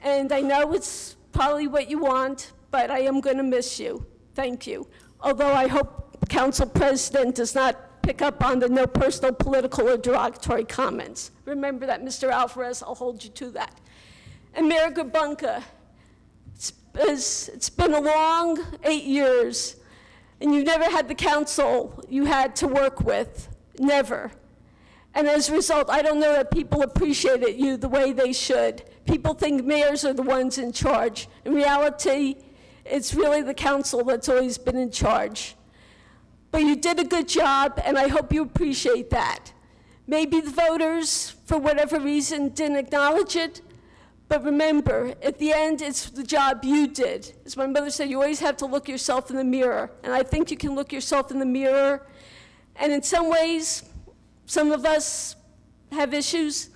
and I know it's probably what you want, but I am going to miss you. Thank you. Although I hope Council President does not pick up on the no personal, political, or derogatory comments. Remember that, Mr. Alvarez, I'll hold you to that. And Mayor Gabunka, it's been a long 8 years, and you've never had the council you had to work with, never. And as a result, I don't know that people appreciated you the way they should. People think mayors are the ones in charge. In reality, it's really the council that's always been in charge. But you did a good job, and I hope you appreciate that. Maybe the voters, for whatever reason, didn't acknowledge it, but remember, at the end, it's the job you did. As my mother said, you always have to look yourself in the mirror, and I think you can look yourself in the mirror, and in some ways, some of us have issues,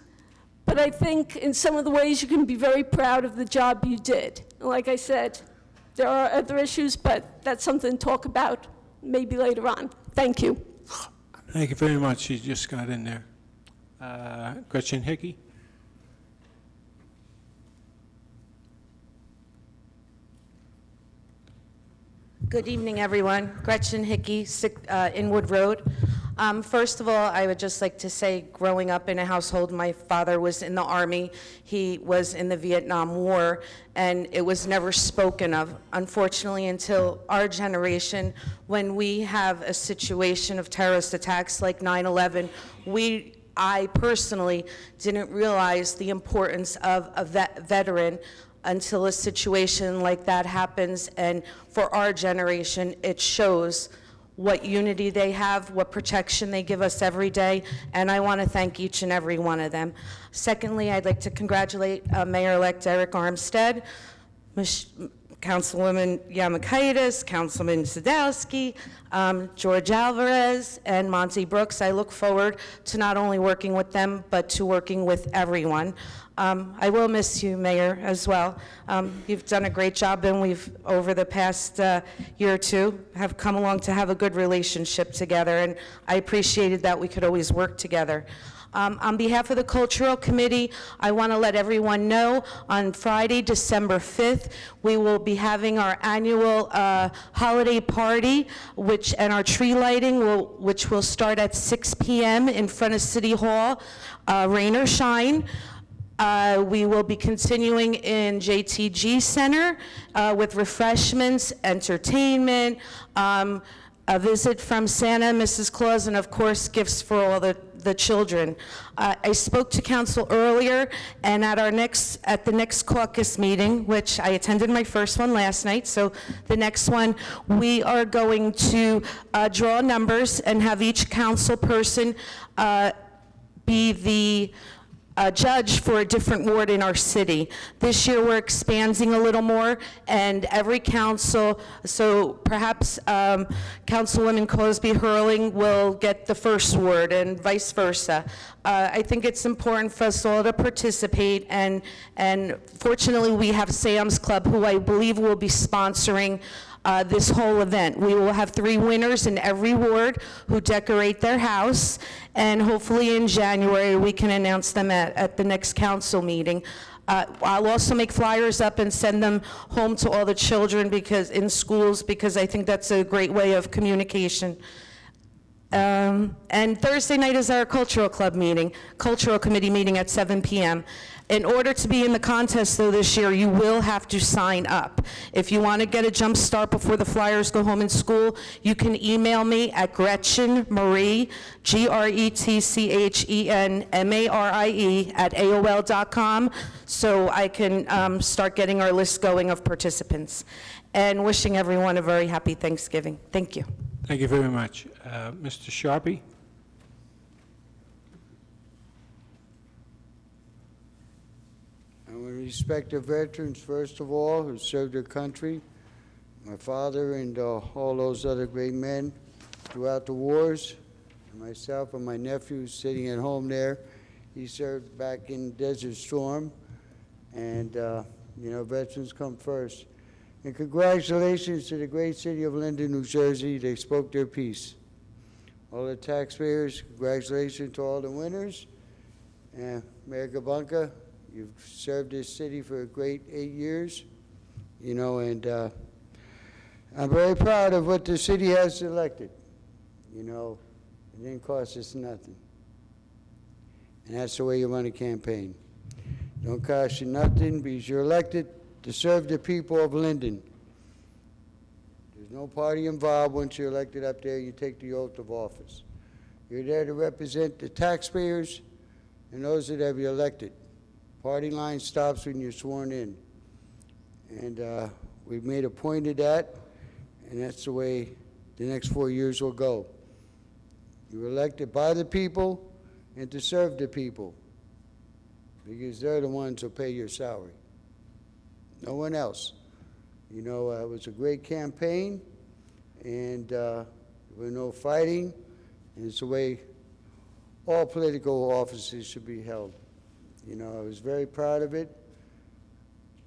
but I think in some of the ways you can be very proud of the job you did. And like I said, there are other issues, but that's something to talk about maybe later on. Thank you. Thank you very much. You just got in there. Gretchen Hickey? Good evening, everyone. Gretchen Hickey, Inwood Road. First of all, I would just like to say, growing up in a household, my father was in the Army. He was in the Vietnam War, and it was never spoken of, unfortunately, until our generation. When we have a situation of terrorist attacks like 9/11, I personally didn't realize the importance of a veteran until a situation like that happens, and for our generation, it shows what unity they have, what protection they give us every day, and I want to thank each and every one of them. Secondly, I'd like to congratulate Mayor-elect Eric Armstead, Councilwoman Yamakaitis, Councilman Sadowski, George Alvarez, and Monty Brooks. I look forward to not only working with them, but to working with everyone. I will miss you, Mayor, as well. You've done a great job, and we've, over the past year or two, have come along to have a good relationship together, and I appreciated that we could always work together. On behalf of the Cultural Committee, I want to let everyone know on Friday, December 5th, we will be having our annual holiday party, and our tree lighting, which will start at 6 p.m. in front of City Hall, rain or shine. We will be continuing in JTG Center with refreshments, entertainment, a visit from Santa and Mrs. Claus, and of course, gifts for all the children. I spoke to council earlier, and at the next caucus meeting, which I attended my first one last night, so the next one, we are going to draw numbers and have each council person be the judge for a different ward in our city. This year, we're expanding a little more, and every council, so perhaps Councilwoman Cosby Hurling will get the first ward, and vice versa. I think it's important for us all to participate, and fortunately, we have Sam's Club, who I believe will be sponsoring this whole event. We will have 3 winners in every ward who decorate their house, and hopefully in January, we can announce them at the next council meeting. I'll also make flyers up and send them home to all the children in schools, because I think that's a great way of communication. And Thursday night is our cultural committee meeting at 7 p.m. In order to be in the contest, though, this year, you will have to sign up. If you want to get a jump start before the flyers go home in school, you can email me at Gretchen Marie, GretchenMarie, @AOL.com, so I can start getting our list going of participants. And wishing everyone a very happy Thanksgiving. Thank you. Thank you very much. Mr. Sharpie? I want to respect the veterans, first of all, who served their country, my father and all those other great men throughout the wars, and myself and my nephew sitting at home there. He served back in Desert Storm, and, veterans come first. And congratulations to the great city of Linden, New Jersey. They spoke their piece. All the taxpayers, congratulations to all the winners. And Mayor Gabunka, you've served this city for a great 8 years, and I'm very proud of what the city has elected. It didn't cost us nothing. And that's the way you run a campaign. Don't cost you nothing because you're elected to serve the people of Linden. There's no party involved once you're elected up there. You take the oath of office. You're there to represent the taxpayers and those that have you elected. Party line stops when you're sworn in. And we've made a point of that, and that's the way the next 4 years will go. You're elected by the people and to serve the people, because they're the ones who pay your salary. No one else. It was a great campaign, and there was no fighting, and it's the way all political offices should be held. I was very proud of it.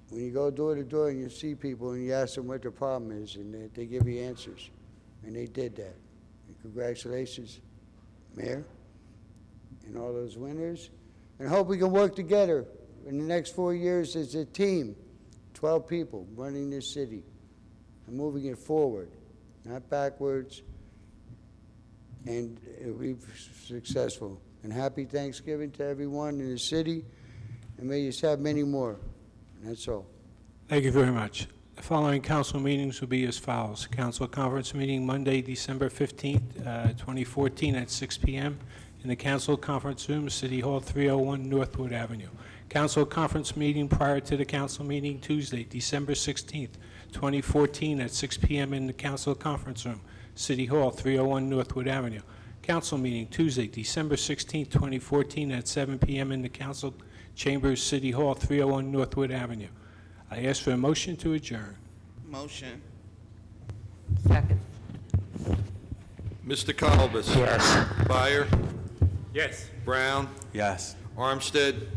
When you go door to door and you see people and you ask them what their problem is, and they give you answers, and they did that. And congratulations, Mayor, and all those winners, and I hope we can work together in the next 4 years as a team. 12 people running this city and moving it forward, not backwards, and we've successful. And happy Thanksgiving to everyone in the city, and may you have many more. And that's all. Thank you very much. The following council meetings will be as follows. Council conference meeting Monday, December 15th, 2014 at 6 p.m. in the council conference room, City Hall, 301 Northwood Avenue. Council conference meeting prior to the council meeting Tuesday, December 16th, 2014 at 6 p.m. in the council conference room, City Hall, 301 Northwood Avenue. Council meeting Tuesday, December 16th, 2014 at 7 p.m. in the council chambers, City Hall, 301 Northwood Avenue. I ask for a motion to adjourn. Motion. Second. Mr. Kalbas? Yes. Byer? Yes. Brown? Yes. Armstead?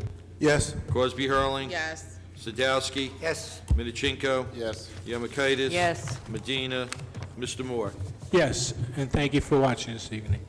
Yes. Cosby Hurling? Yes. Sadowski? Yes. Minichinko? Yes. Yamakaitis? Yes. Medina? Mr. Moore? Yes, and thank you for watching this evening.